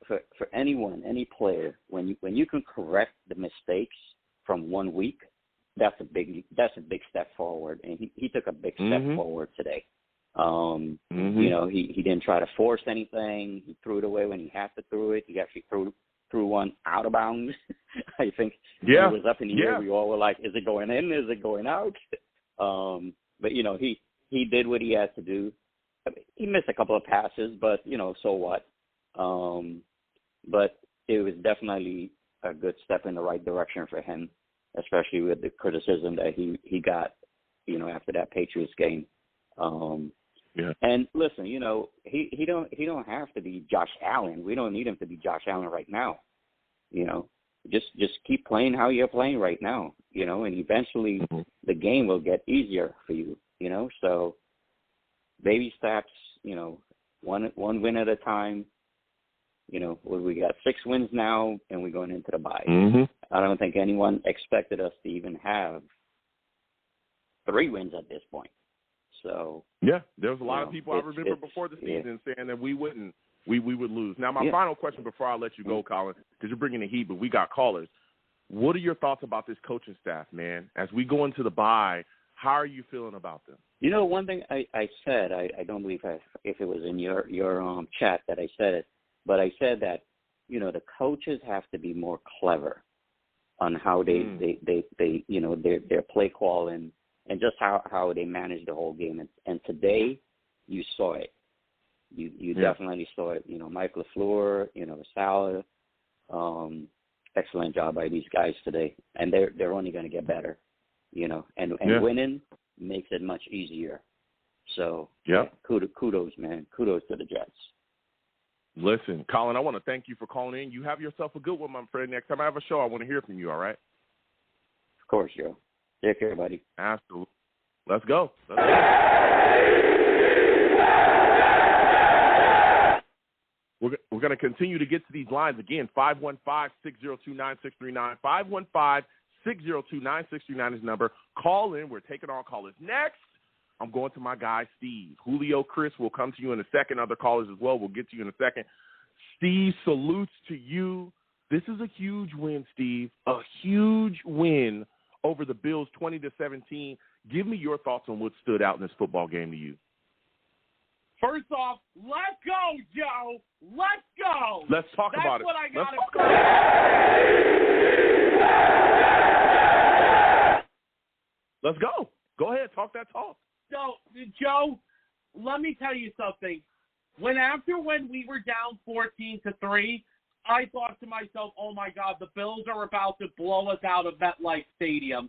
for anyone, any player, when you can correct the mistakes from 1 week, that's a big step forward, and he took a big step forward today. He didn't try to force anything. He threw it away when he had to throw it. He actually threw one out of bounds. I think it was up in the air. We all were like, is it going in? Is it going out? But he did what he had to do. I mean, he missed a couple of passes, but so what? But it was definitely a good step in the right direction for him, especially with the criticism that he got, after that Patriots game. And listen, he don't have to be Josh Allen. We don't need him to be Josh Allen right now. Just keep playing how you're playing right now. And eventually the game will get easier for you. So baby steps. One win at a time. We got 6 wins now, and we're going into the bye. I don't think anyone expected us to even have 3 wins at this point. So there was a lot of people I remember before the season saying that we would lose. Now, my final question before I let you go, Colin, because you're bringing the heat, but we got callers. What are your thoughts about this coaching staff, man? As we go into the bye, how are you feeling about them? One thing I said, I don't believe if it was in your chat that I said it, but I said that the coaches have to be more clever on how they their play calling. And just how they managed the whole game. And today, you saw it. You definitely saw it. Mike LaFleur, Saleh. Excellent job by these guys today, and they're only going to get better. And winning makes it much easier. So kudos, man. Kudos to the Jets. Listen, Colin, I want to thank you for calling in. You have yourself a good one, my friend. Next time I have a show, I want to hear from you, all right? Of course, Joe. Take care, buddy. Absolutely. Let's go. We're going to continue to get to these lines again. 515-602-9639. 515-602-9639 is the number. Call in. We're taking our callers. Next, I'm going to my guy, Steve. Julio, Chris will come to you in a second. Other callers as well. We'll get to you in a second. Steve, salutes to you. This is a huge win, Steve. A huge win over the Bills, 20-17. Give me your thoughts on what stood out in this football game to you. First off, let's go, Joe. Let's go. Let's talk about it. That's what I got to say. Let's go. Go ahead. Talk that talk. So, Joe, let me tell you something. When we were down 14-3, I thought to myself, oh, my God, the Bills are about to blow us out of MetLife Stadium.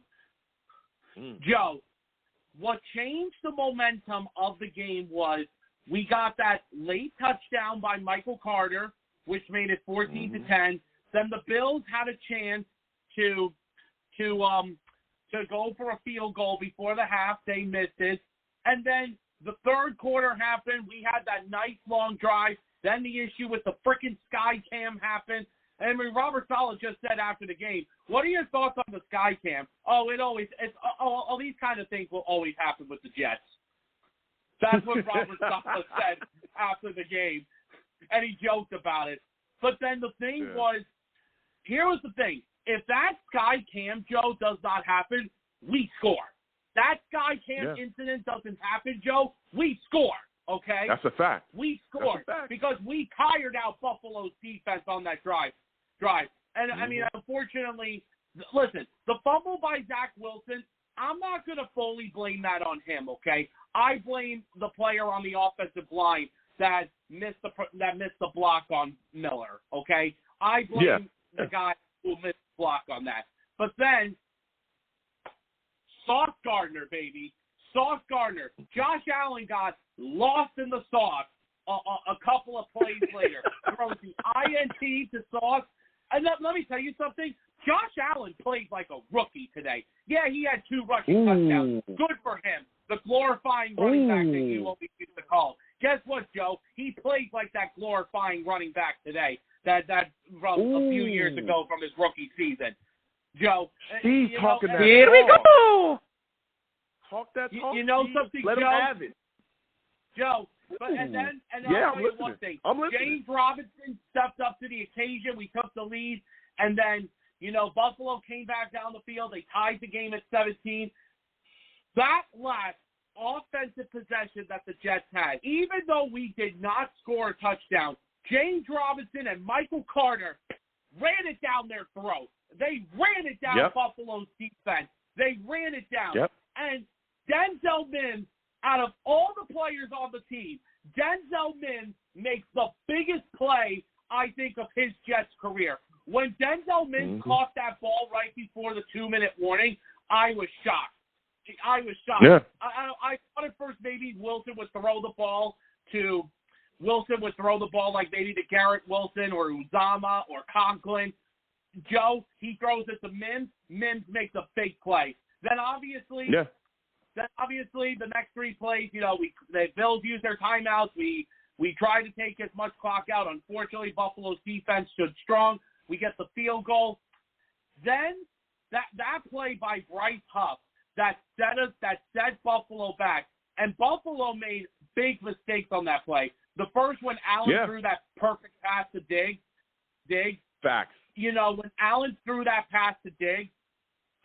Joe, what changed the momentum of the game was we got that late touchdown by Michael Carter, which made it 14-10. Then the Bills had a chance to go for a field goal before the half. They missed it. And then the third quarter happened. We had that nice long drive. Then the issue with the freaking sky cam happened. And Robert Saleh just said after the game, what are your thoughts on the sky cam? These kind of things will always happen with the Jets. That's what Robert Saleh said after the game. And he joked about it. But then the thing was, here was the thing. If that sky cam, Joe, does not happen, we score. That sky cam incident doesn't happen, Joe, we score. Okay? That's a fact. We scored because we tired out Buffalo's defense on that drive. And, I mean, unfortunately, listen, the fumble by Zach Wilson, I'm not going to fully blame that on him, okay? I blame the player on the offensive line that missed the block on Miller, okay? I blame the guy who missed the block on that. But then, Sauce Gardner, baby. Sauce Gardner. Josh Allen got lost in the sauce a couple of plays later. Throws the INT to Sauce. And let me tell you something. Josh Allen played like a rookie today. Yeah, he had 2 rushing touchdowns. Good for him. The glorifying running back that you always used to call. Guess what, Joe? He played like that glorifying running back today. That from a few years ago from his rookie season. Joe. He's talking that Here we go. Talk that talk. You know something, Let Joe? him have it. Joe. And I'll tell you one thing. I'm listening. James Robinson stepped up to the occasion. We took the lead. And then, Buffalo came back down the field. They tied the game at 17. That last offensive possession that the Jets had, even though we did not score a touchdown, James Robinson and Michael Carter ran it down their throat. They ran it down Buffalo's defense. They ran it down. And Denzel Mims, out of all the players on the team, Denzel Mims makes the biggest play, I think, of his Jets career. When Denzel Mims caught that ball right before the 2-minute warning, I was shocked. Yeah. I thought at first maybe Wilson would throw the ball like maybe to Garrett Wilson or Uzama or Conklin. Joe, he throws it to Mims. Mims makes a big play. Then obviously the next 3 plays, the Bills used their timeouts. We tried to take as much clock out. Unfortunately, Buffalo's defense stood strong. We get the field goal. Then that play by Bryce Huff that set Buffalo back, and Buffalo made big mistakes on that play. The first when Allen threw that perfect pass to Diggs. Facts. When Allen threw that pass to Diggs,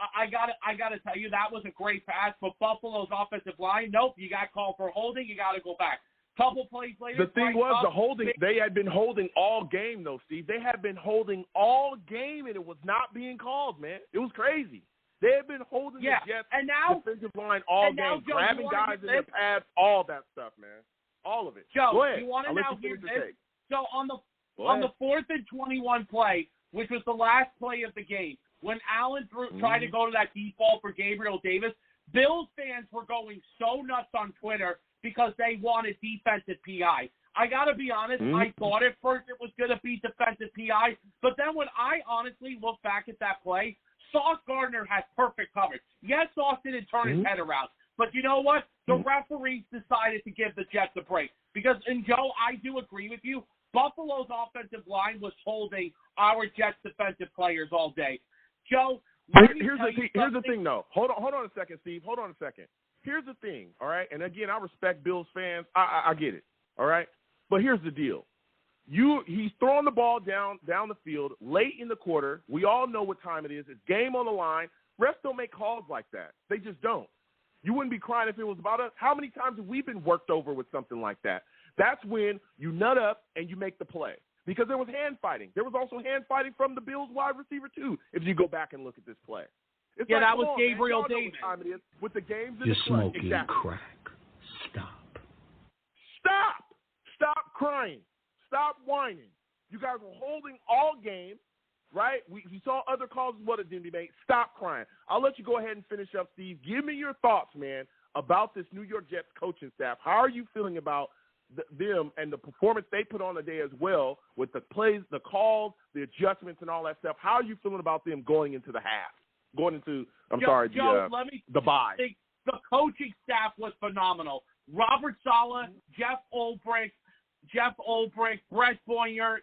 I gotta tell you that was a great pass. But Buffalo's offensive line, nope, you got called for holding. You got to go back. Couple plays later. The thing was the holding. They had been holding all game, though, Steve. They had been holding all game, and it was not being called, man. It was crazy. They had been holding the Jets defensive line all game, grabbing guys in their pads, all that stuff, man. All of it. Joe, Go ahead. you want to I'll let now you hear finish your this? take. So on Go the ahead. 4th and 21 play, which was the last play of the game, when Allen tried to go to that default for Gabriel Davis, Bills fans were going so nuts on Twitter because they wanted defensive PI. I got to be honest, I thought at first it was going to be defensive PI, but then when I honestly look back at that play, Sauce Gardner has perfect coverage. Yes, Sauce didn't turn his head around, but you know what? The referees decided to give the Jets a break because, and Joe, I do agree with you, Buffalo's offensive line was holding our Jets defensive players all day. Joe, here's the thing, though. Hold on a second, Steve. Hold on a second. Here's the thing, all right? And, again, I respect Bills fans. I get it, all right? But here's the deal. He's throwing the ball down the field late in the quarter. We all know what time it is. It's game on the line. Refs don't make calls like that. They just don't. You wouldn't be crying if it was about us. How many times have we been worked over with something like that? That's when you nut up and you make the play. Because there was hand fighting. There was also hand fighting from the Bills wide receiver, too, if you go back and look at this play. It's yeah, like, that was Gabriel Davis. Davis. It is with the games in You're the clutch. smoking Exactly. crack. Stop crying. Stop whining. You guys were holding all game, right? We saw other calls as well that didn't be made. Stop crying. I'll let you go ahead and finish up, Steve. Give me your thoughts, man, about this New York Jets coaching staff. How are you feeling about them and the performance they put on today as well with the plays, the calls, the adjustments, and all that stuff? How are you feeling about them going into the half? Joe, let me the bye. The coaching staff was phenomenal. Robert Saleh, Jeff Ulbrich, Brett Boyer,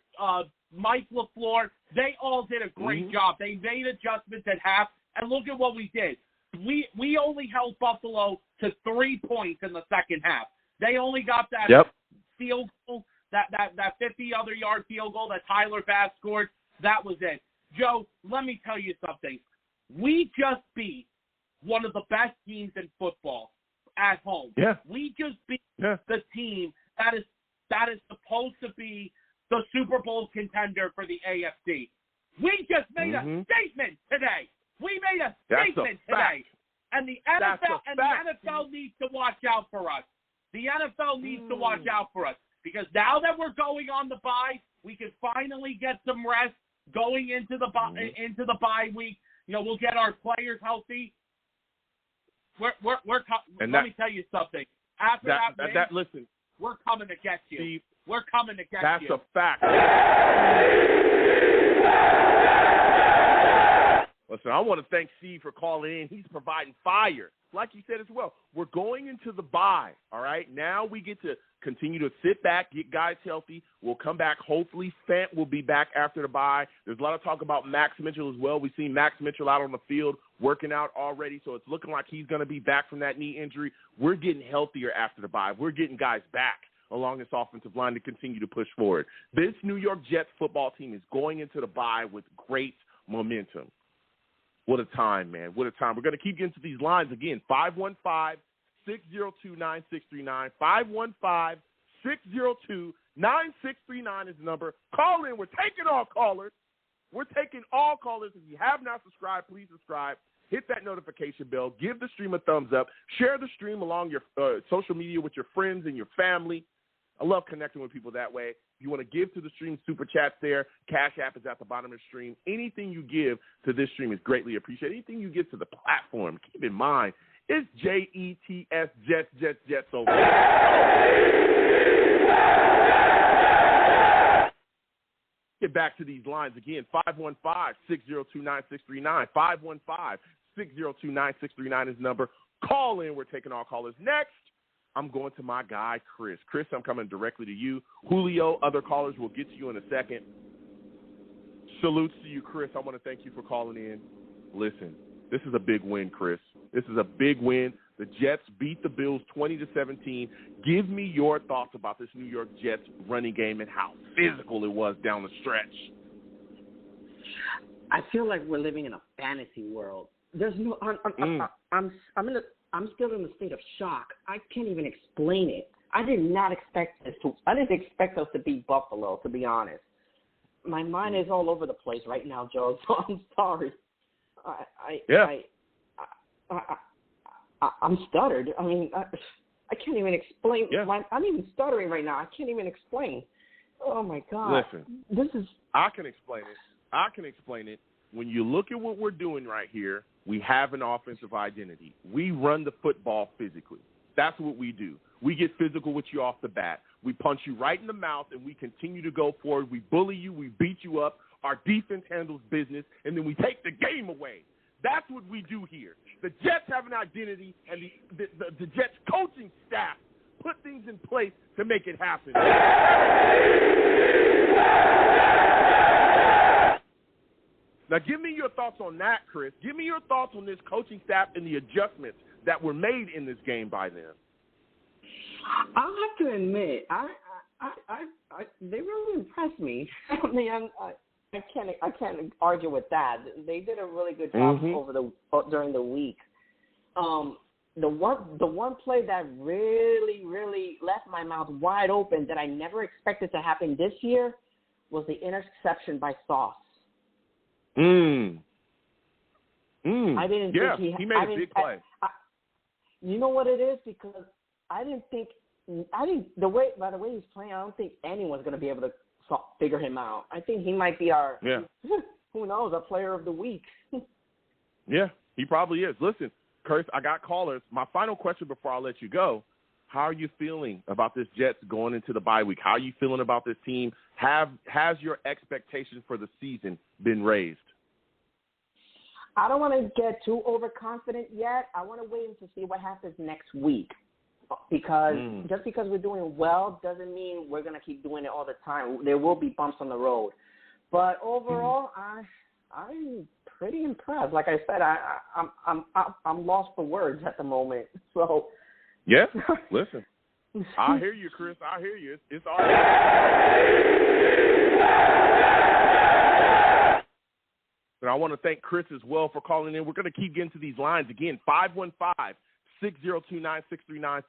Mike LaFleur, they all did a great job. They made adjustments at half, and look at what we did. We only held Buffalo to 3 points in the second half. They only got that field goal, that 50-other-yard field goal that Tyler Bass scored. That was it. Joe, let me tell you something. We just beat one of the best teams in football at home. Yeah. We just beat the team that is supposed to be the Super Bowl contender for the AFC. We just made a statement today. We made a statement today. And the NFL needs to watch out for us. The NFL needs to watch out for us because now that we're going on the bye, we can finally get some rest going into the bye week. You know, we'll get our players healthy. Let me tell you something. After that, listen, we're coming to get you. Steve, we're coming to get that's you. That's a fact. Listen, I want to thank Steve for calling in. He's providing fire. Like you said as well, we're going into the bye, all right? Now we get to continue to sit back, get guys healthy. We'll come back. Hopefully Fant will be back after the bye. There's a lot of talk about Max Mitchell as well. We've seen Max Mitchell out on the field working out already, so it's looking like he's going to be back from that knee injury. We're getting healthier after the bye. We're getting guys back along this offensive line to continue to push forward. This New York Jets football team is going into the bye with great momentum. What a time, man. What a time. We're going to keep getting to these lines again. 515-602-9639. 515-602-9639 is the number. Call in. We're taking all callers. We're taking all callers. If you have not subscribed, please subscribe. Hit that notification bell. Give the stream a thumbs up. Share the stream along your social media with your friends and your family. I love connecting with people that way. If you want to give to the stream, Super Chat's there. Cash App is at the bottom of the stream. Anything you give to this stream is greatly appreciated. Anything you give to the platform, keep in mind, it's Jets, Jets over there. Get back to these lines again. 515-602-9639. 515-602-9639 is the number. Call in. We're taking all callers. Next, I'm going to my guy, Chris. Chris, I'm coming directly to you. Julio, other callers will get to you in a second. Salutes to you, Chris. I want to thank you for calling in. Listen, this is a big win, Chris. This is a big win. The Jets beat the Bills 20-17. Give me your thoughts about this New York Jets running game and how physical it was down the stretch. I feel like we're living in a fantasy world. There's no. I'm still in a state of shock. I can't even explain it. I didn't expect us to beat Buffalo, to be honest. My mind is all over the place right now, Joe. So I'm sorry. I'm stuttered. I mean, I can't even explain. Yeah. I'm even stuttering right now. I can't even explain. Oh, my God. Listen, I can explain it. When you look at what we're doing right here, we have an offensive identity. We run the football physically. That's what we do. We get physical with you off the bat. We punch you right in the mouth, and we continue to go forward. We bully you. We beat you up. Our defense handles business, and then we take the game away. That's what we do here. The Jets have an identity, and the Jets coaching staff put things in place to make it happen. Now, give me your thoughts on that, Chris. Give me your thoughts on this coaching staff and the adjustments that were made in this game by them. I'll have to admit, they really impressed me. I mean, I can't argue with that. They did a really good job during the week. The one play that really left my mouth wide open that I never expected to happen this year was the interception by Sauce. I didn't think he made a big play. You know what it is? Because the way he's playing, I don't think anyone's going to be able to figure him out. I think he might be our, who knows, our player of the week. Yeah, he probably is. Listen, Curtis, I got callers. My final question before I let you go, how are you feeling about this Jets going into the bye week? How are you feeling about this team? Has your expectations for the season been raised? I don't want to get too overconfident yet. I want to wait and to see what happens next week. Because just because we're doing well doesn't mean we're going to keep doing it all the time. There will be bumps on the road. But overall, I'm pretty impressed. Like I said, I'm lost for words at the moment. So yeah, listen, I hear you, Chris. I hear you. It's all right. And I want to thank Chris as well for calling in. We're going to keep getting to these lines again. 515-602-9639.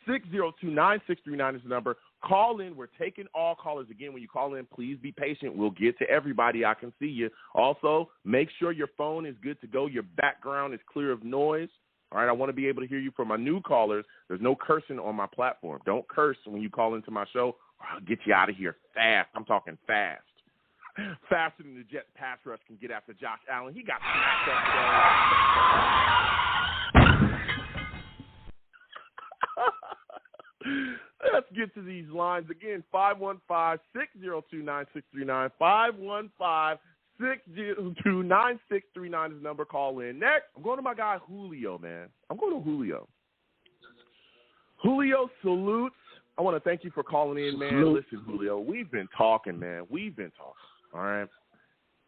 515-602-9639 is the number. Call in. We're taking all callers again. When you call in, please be patient. We'll get to everybody. I can see you. Also, make sure your phone is good to go. Your background is clear of noise. All right, I want to be able to hear you. For my new callers, there's no cursing on my platform. Don't curse when you call into my show, or I'll get you out of here fast. I'm talking fast. Faster than the Jets pass rush can get after Josh Allen. He got smacked up today. Let's get to these lines again. 515-602-9639. 515-602-9639 is the number. Call in. Next, I'm going to my guy Julio, man. I'm going to Julio. Julio, salutes. I want to thank you for calling in, man. Listen, Julio, we've been talking, man. We've been talking. All right.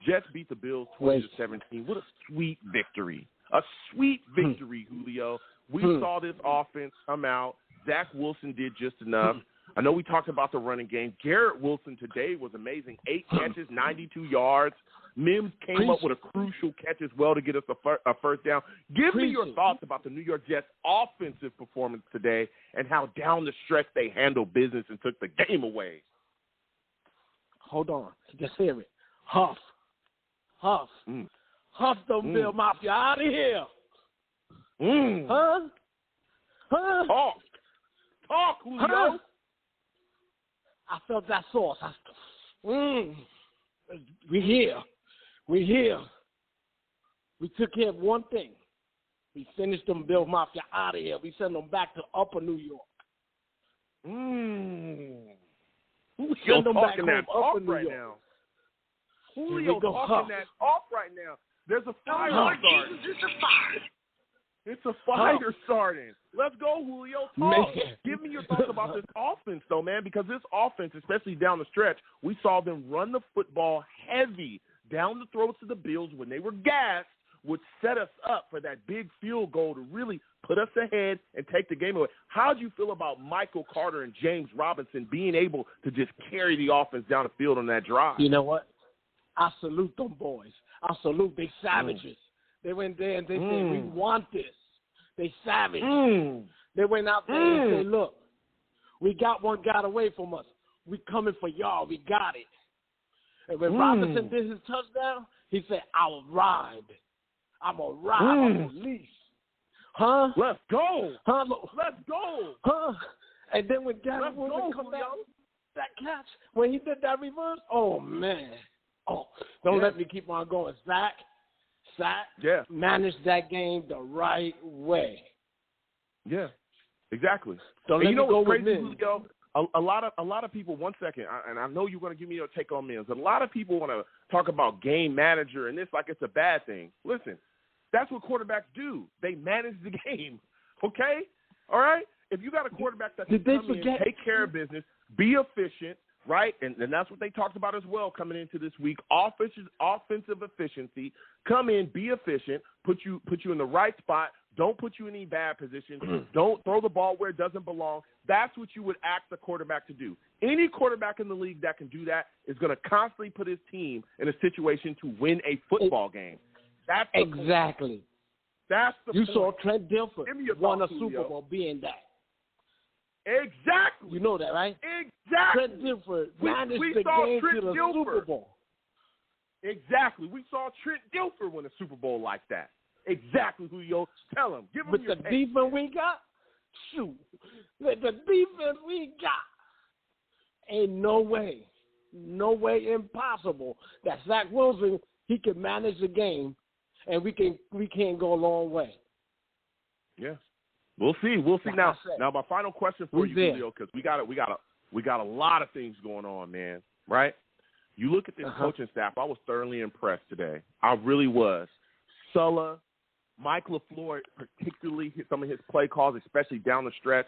Jets beat the Bills 20-17. What a sweet victory. A sweet victory, Julio. We saw this offense come out. Zach Wilson did just enough. I know we talked about the running game. Garrett Wilson today was amazing. 8 catches, 92 yards. Mims came up with a crucial catch as well to get us a first down. Give me your thoughts about the New York Jets' offensive performance today and how down the stretch they handled business and took the game away. Hold on. Just hear it. Huff. Huff them Bill Mafia out of here. Huh? Talk, Julio. Huh? I felt that sauce. We here. We took care of one thing. We finished them Bill Mafia out of here. We sent them back to Upper New York. Julio talking that talk right now. Julio talking that talk right now. There's a fire starting. It's a fire starting. Let's go, Julio. Talk. Give me your thoughts about this offense, though, man, because this offense, especially down the stretch, we saw them run the football heavy down the throats of the Bills when they were gassed, would set us up for that big field goal to really put us ahead and take the game away. How do you feel about Michael Carter and James Robinson being able to just carry the offense down the field on that drive? You know what? I salute them boys. I salute they savages. They went there and they said, we want this. They savage. They went out there and said, look, we got one got away from us. We coming for y'all. We got it. And when Robinson did his touchdown, he said, I'll ride. I'm going to ride on the leash. Huh? Let's go. Huh? Let's go. Huh? And then when Darren Wilson come back, that catch, when he did that reverse, oh, man. Oh, don't let me keep on going. Zach managed that game the right way. Yeah, exactly. Don't and let you know me go what's with crazy, Mims. Julio? A lot of people. 1 second, and I know you're going to give me your take on Mims. A lot of people want to talk about game manager and this like it's a bad thing. Listen, that's what quarterbacks do. They manage the game. Okay, all right. If you got a quarterback that can come in, take care of business, be efficient, right? And that's what they talked about as well coming into this week. Offensive efficiency. Come in, be efficient, put you in the right spot. Don't put you in any bad positions. Don't throw the ball where it doesn't belong. That's what you would ask the quarterback to do. Any quarterback in the league that can do that is going to constantly put his team in a situation to win a football game. That's exactly. That's the you point. saw Trent Dilfer won a Super Bowl being that. Exactly. You know that, right? Exactly. Trent Dilfer managed we the saw game Trent to the Dilfer. Super Bowl. Exactly. We saw Trent Dilfer win a Super Bowl like that. Exactly, Julio. Tell him. Give him With your the take. defense we got, shoot. With the defense we got, ain't no way impossible that Zach Wilson, he can manage the game, and we can go a long way. Yeah. We'll see. Like Now my final question for you, Julio, because we got a lot of things going on, man. Right? You look at this coaching staff. I was thoroughly impressed today. I really was. Sulla, Mike LaFleur, particularly some of his play calls, especially down the stretch.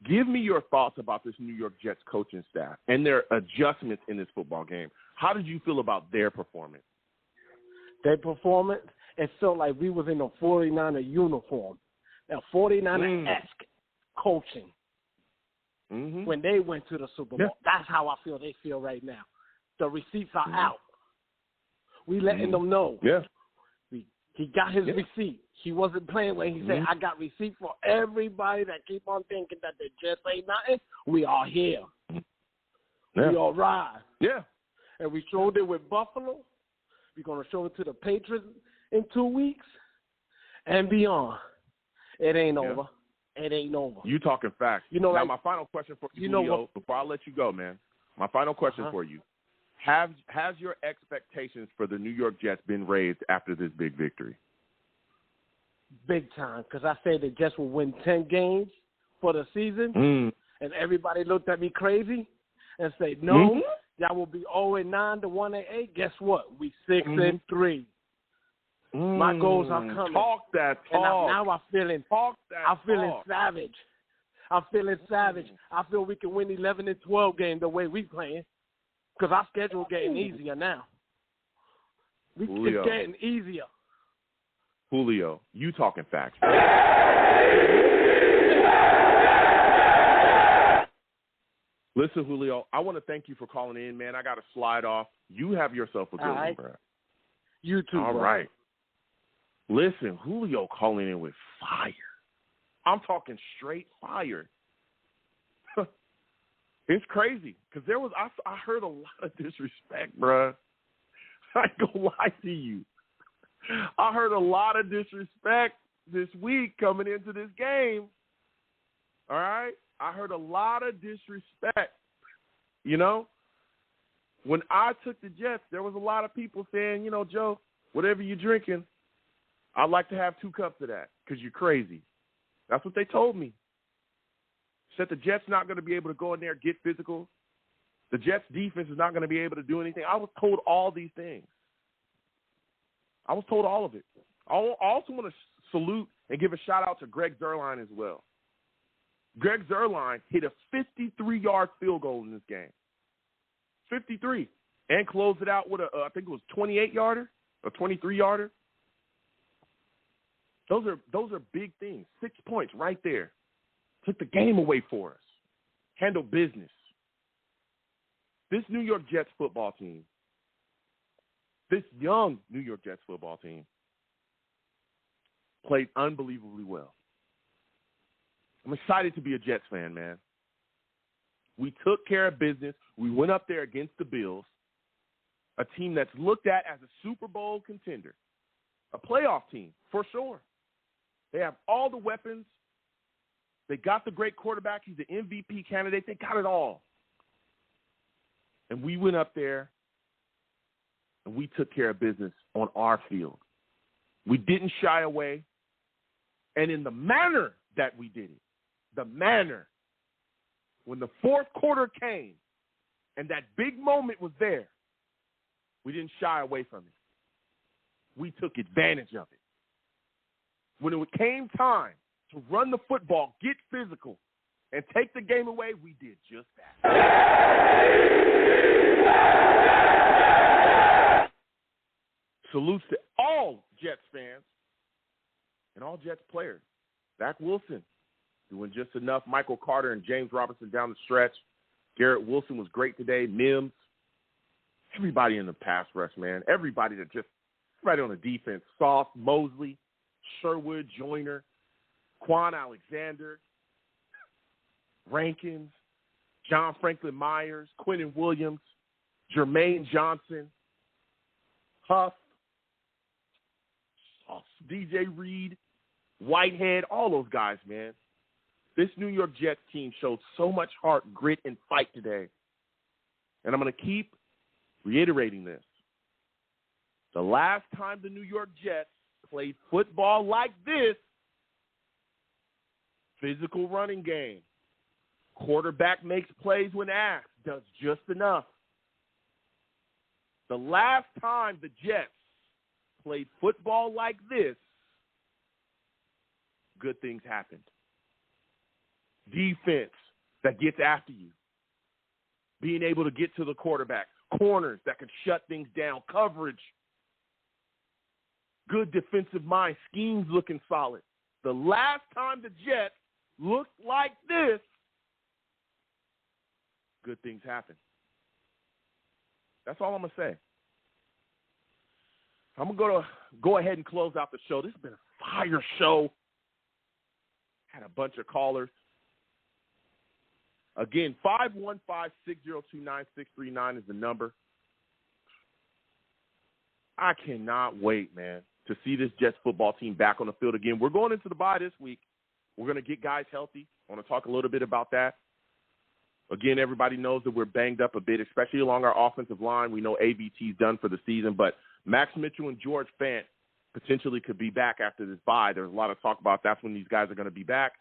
Give me your thoughts about this New York Jets coaching staff and their adjustments in this football game. How did you feel about their performance? Their performance, it felt like we was in a 49er uniform. Now, 49er-esque coaching when they went to the Super Bowl. Yeah. That's how I feel they feel right now. The receipts are out. We letting them know. Yeah. He got his receipt. He wasn't playing when he said, I got receipt for everybody that keep on thinking that the Jets ain't nothing. We are here. Yeah. We all ride. Yeah. And we showed it with Buffalo. We're going to show it to the Patriots in 2 weeks and beyond. It ain't over. It ain't over. You talking facts. You know, now, my final question for you, Julio, before I let you go, man. My final question for you. Has your expectations for the New York Jets been raised after this big victory? Big time, because I said the Jets will win 10 games for the season, and everybody looked at me crazy and said, no, that will be 0-9 to 1-8. Guess what? We 6-3. My goals are coming. Talk that talk. And now I'm feeling savage. I'm feeling savage. I feel we can win 11 and 12 games the way we playing. Because our schedule getting easier now. It's getting easier. Julio, you talking facts. Listen, Julio, I want to thank you for calling in, man. I got to slide off. You have yourself a good one, bro. You too, All right. Listen, Julio calling in with fire. I'm talking straight fire. It's crazy because I heard a lot of disrespect, bruh. I ain't gonna lie to you. I heard a lot of disrespect this week coming into this game. All right? I heard a lot of disrespect. You know? When I took the Jets, there was a lot of people saying, you know, Joe, whatever you're drinking, I'd like to have 2 cups of that because you're crazy. That's what they told me. Said the Jets not going to be able to go in there and get physical. The Jets defense is not going to be able to do anything. I was told all these things. I was told all of it. I also want to salute and give a shout-out to Greg Zuerlein as well. Greg Zuerlein hit a 53-yard field goal in this game. 53. And closed it out with I think it was 28-yarder or 23-yarder. Those are big things. 6 points right there. Took the game away for us. Handled business. This New York Jets football team, this young New York Jets football team, played unbelievably well. I'm excited to be a Jets fan, man. We took care of business. We went up there against the Bills, a team that's looked at as a Super Bowl contender, a playoff team for sure. They have all the weapons. They got the great quarterback. He's an MVP candidate. They got it all. And we went up there, and we took care of business on our field. We didn't shy away. And in the manner that we did it, the manner, when the fourth quarter came and that big moment was there, we didn't shy away from it. We took advantage of it. When it came time to run the football, get physical, and take the game away, we did just that. Salutes to all Jets fans and all Jets players. Zach Wilson doing just enough. Michael Carter and James Robinson down the stretch. Garrett Wilson was great today. Mims. Everybody in the pass rush, man. Everybody on the defense. Sauce, Mosley, Sherwood, Joyner, Quan Alexander, Rankins, John Franklin Myers, Quentin Williams, Jermaine Johnson, Huff, DJ Reed, Whitehead, all those guys, man. This New York Jets team showed so much heart, grit, and fight today. And I'm going to keep reiterating this. The last time the New York Jets played football like this, physical running game, quarterback makes plays when asked, does just enough. The last time the Jets played football like this, good things happened. Defense that gets after you. Being able to get to the quarterback. Corners that can shut things down. Coverage. Good defensive mind. Schemes looking solid. The last time the Jets looked like this, good things happen. That's all I'm going to say. I'm going to go ahead and close out the show. This has been a fire show. Had a bunch of callers. Again, 515-602-9639 is the number. I cannot wait, man, to see this Jets football team back on the field again. We're going into the bye this week. We're going to get guys healthy. I want to talk a little bit about that. Again, everybody knows that we're banged up a bit, especially along our offensive line. We know ABT's done for the season, but Max Mitchell and George Fant potentially could be back after this bye. There's a lot of talk about that's when these guys are going to be back.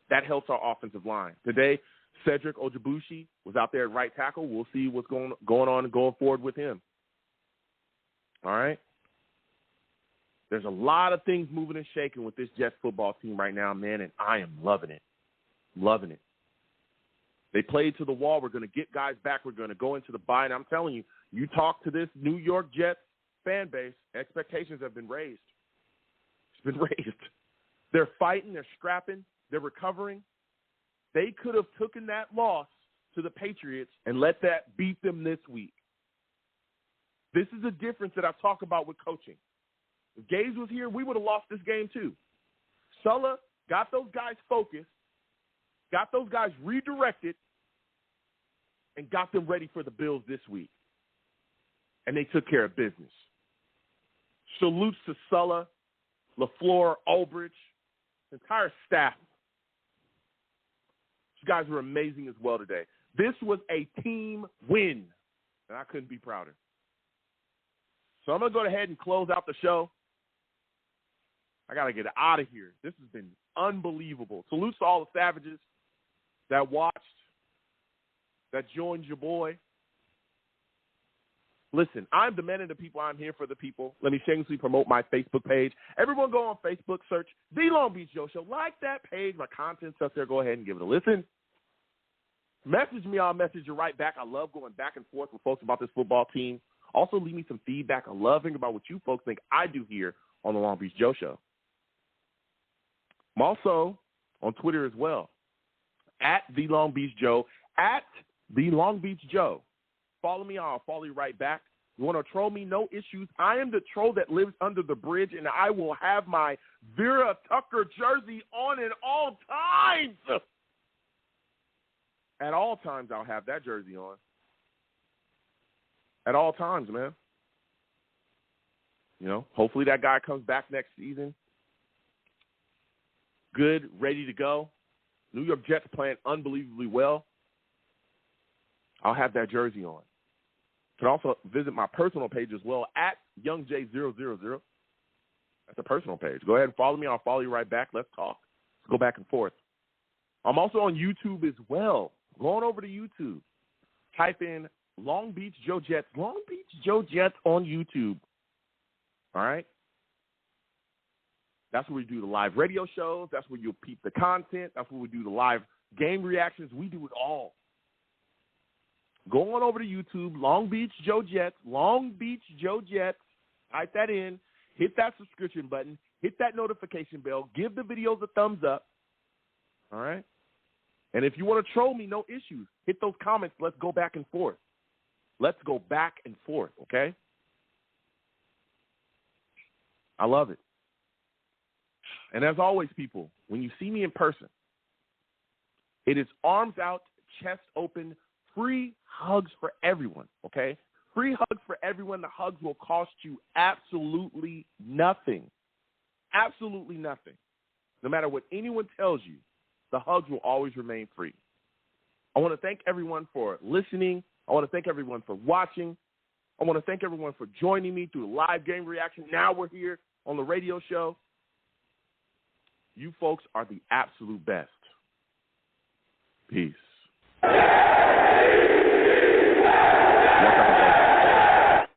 That helps our offensive line. Today, Cedric Ojebushi was out there at right tackle. We'll see what's going on and going forward with him. All right? There's a lot of things moving and shaking with this Jets football team right now, man, and I am loving it. Loving it. They played to the wall. We're going to get guys back. We're going to go into the bye, and I'm telling you, you talk to this New York Jets fan base, expectations have been raised. It's been raised. They're fighting. They're scrapping. They're recovering. They could have taken that loss to the Patriots and let that beat them this week. This is the difference that I talk about with coaching. If Gaze was here, we would have lost this game too. Sulla got those guys focused, got those guys redirected, and got them ready for the Bills this week. And they took care of business. Salutes to Sulla, LaFleur, Ulbrich, the entire staff. You guys were amazing as well today. This was a team win, and I couldn't be prouder. So I'm going to go ahead and close out the show. I got to get out of here. This has been unbelievable. Salutes to all the savages that watched, that joined your boy. Listen, I'm the man of the people. I'm here for the people. Let me shamelessly promote my Facebook page. Everyone go on Facebook, search The Long Beach Joe Show. Like that page. My content's up there. Go ahead and give it a listen. Message me. I'll message you right back. I love going back and forth with folks about this football team. Also, leave me some feedback. I love hearing about what you folks think I do here on The Long Beach Joe Show. I'm also on Twitter as well. At The Long Beach Joe. At The Long Beach Joe. Follow me. I'll follow you right back. You want to troll me? No issues. I am the troll that lives under the bridge, and I will have my Vera Tucker jersey on at all times. At all times, I'll have that jersey on. At all times, man. You know, hopefully that guy comes back next season. good, ready to go. New York Jets playing unbelievably well. I'll have that jersey on. You can also visit my personal page as well, at YoungJ000. That's a personal page. Go ahead and follow me. I'll follow you right back. Let's talk. Let's go back and forth. I'm also on YouTube as well. Go on over to YouTube. Type in Long Beach Joe Jets. Long Beach Joe Jets on YouTube. All right? That's where we do the live radio shows. That's where you'll peep the content. That's where we do the live game reactions. We do it all. Go on over to YouTube, Long Beach Joe Jets. Long Beach Joe Jets. Type that in. Hit that subscription button. Hit that notification bell. Give the videos a thumbs up. All right? And if you want to troll me, no issues. Hit those comments. Let's go back and forth. Let's go back and forth, okay? I love it. And as always, people, when you see me in person, it is arms out, chest open, free hugs for everyone, okay? Free hugs for everyone. The hugs will cost you absolutely nothing. Absolutely nothing. No matter what anyone tells you, the hugs will always remain free. I want to thank everyone for listening. I want to thank everyone for watching. I want to thank everyone for joining me through the live game reaction. Now we're here on the radio show. You folks are the absolute best. Peace.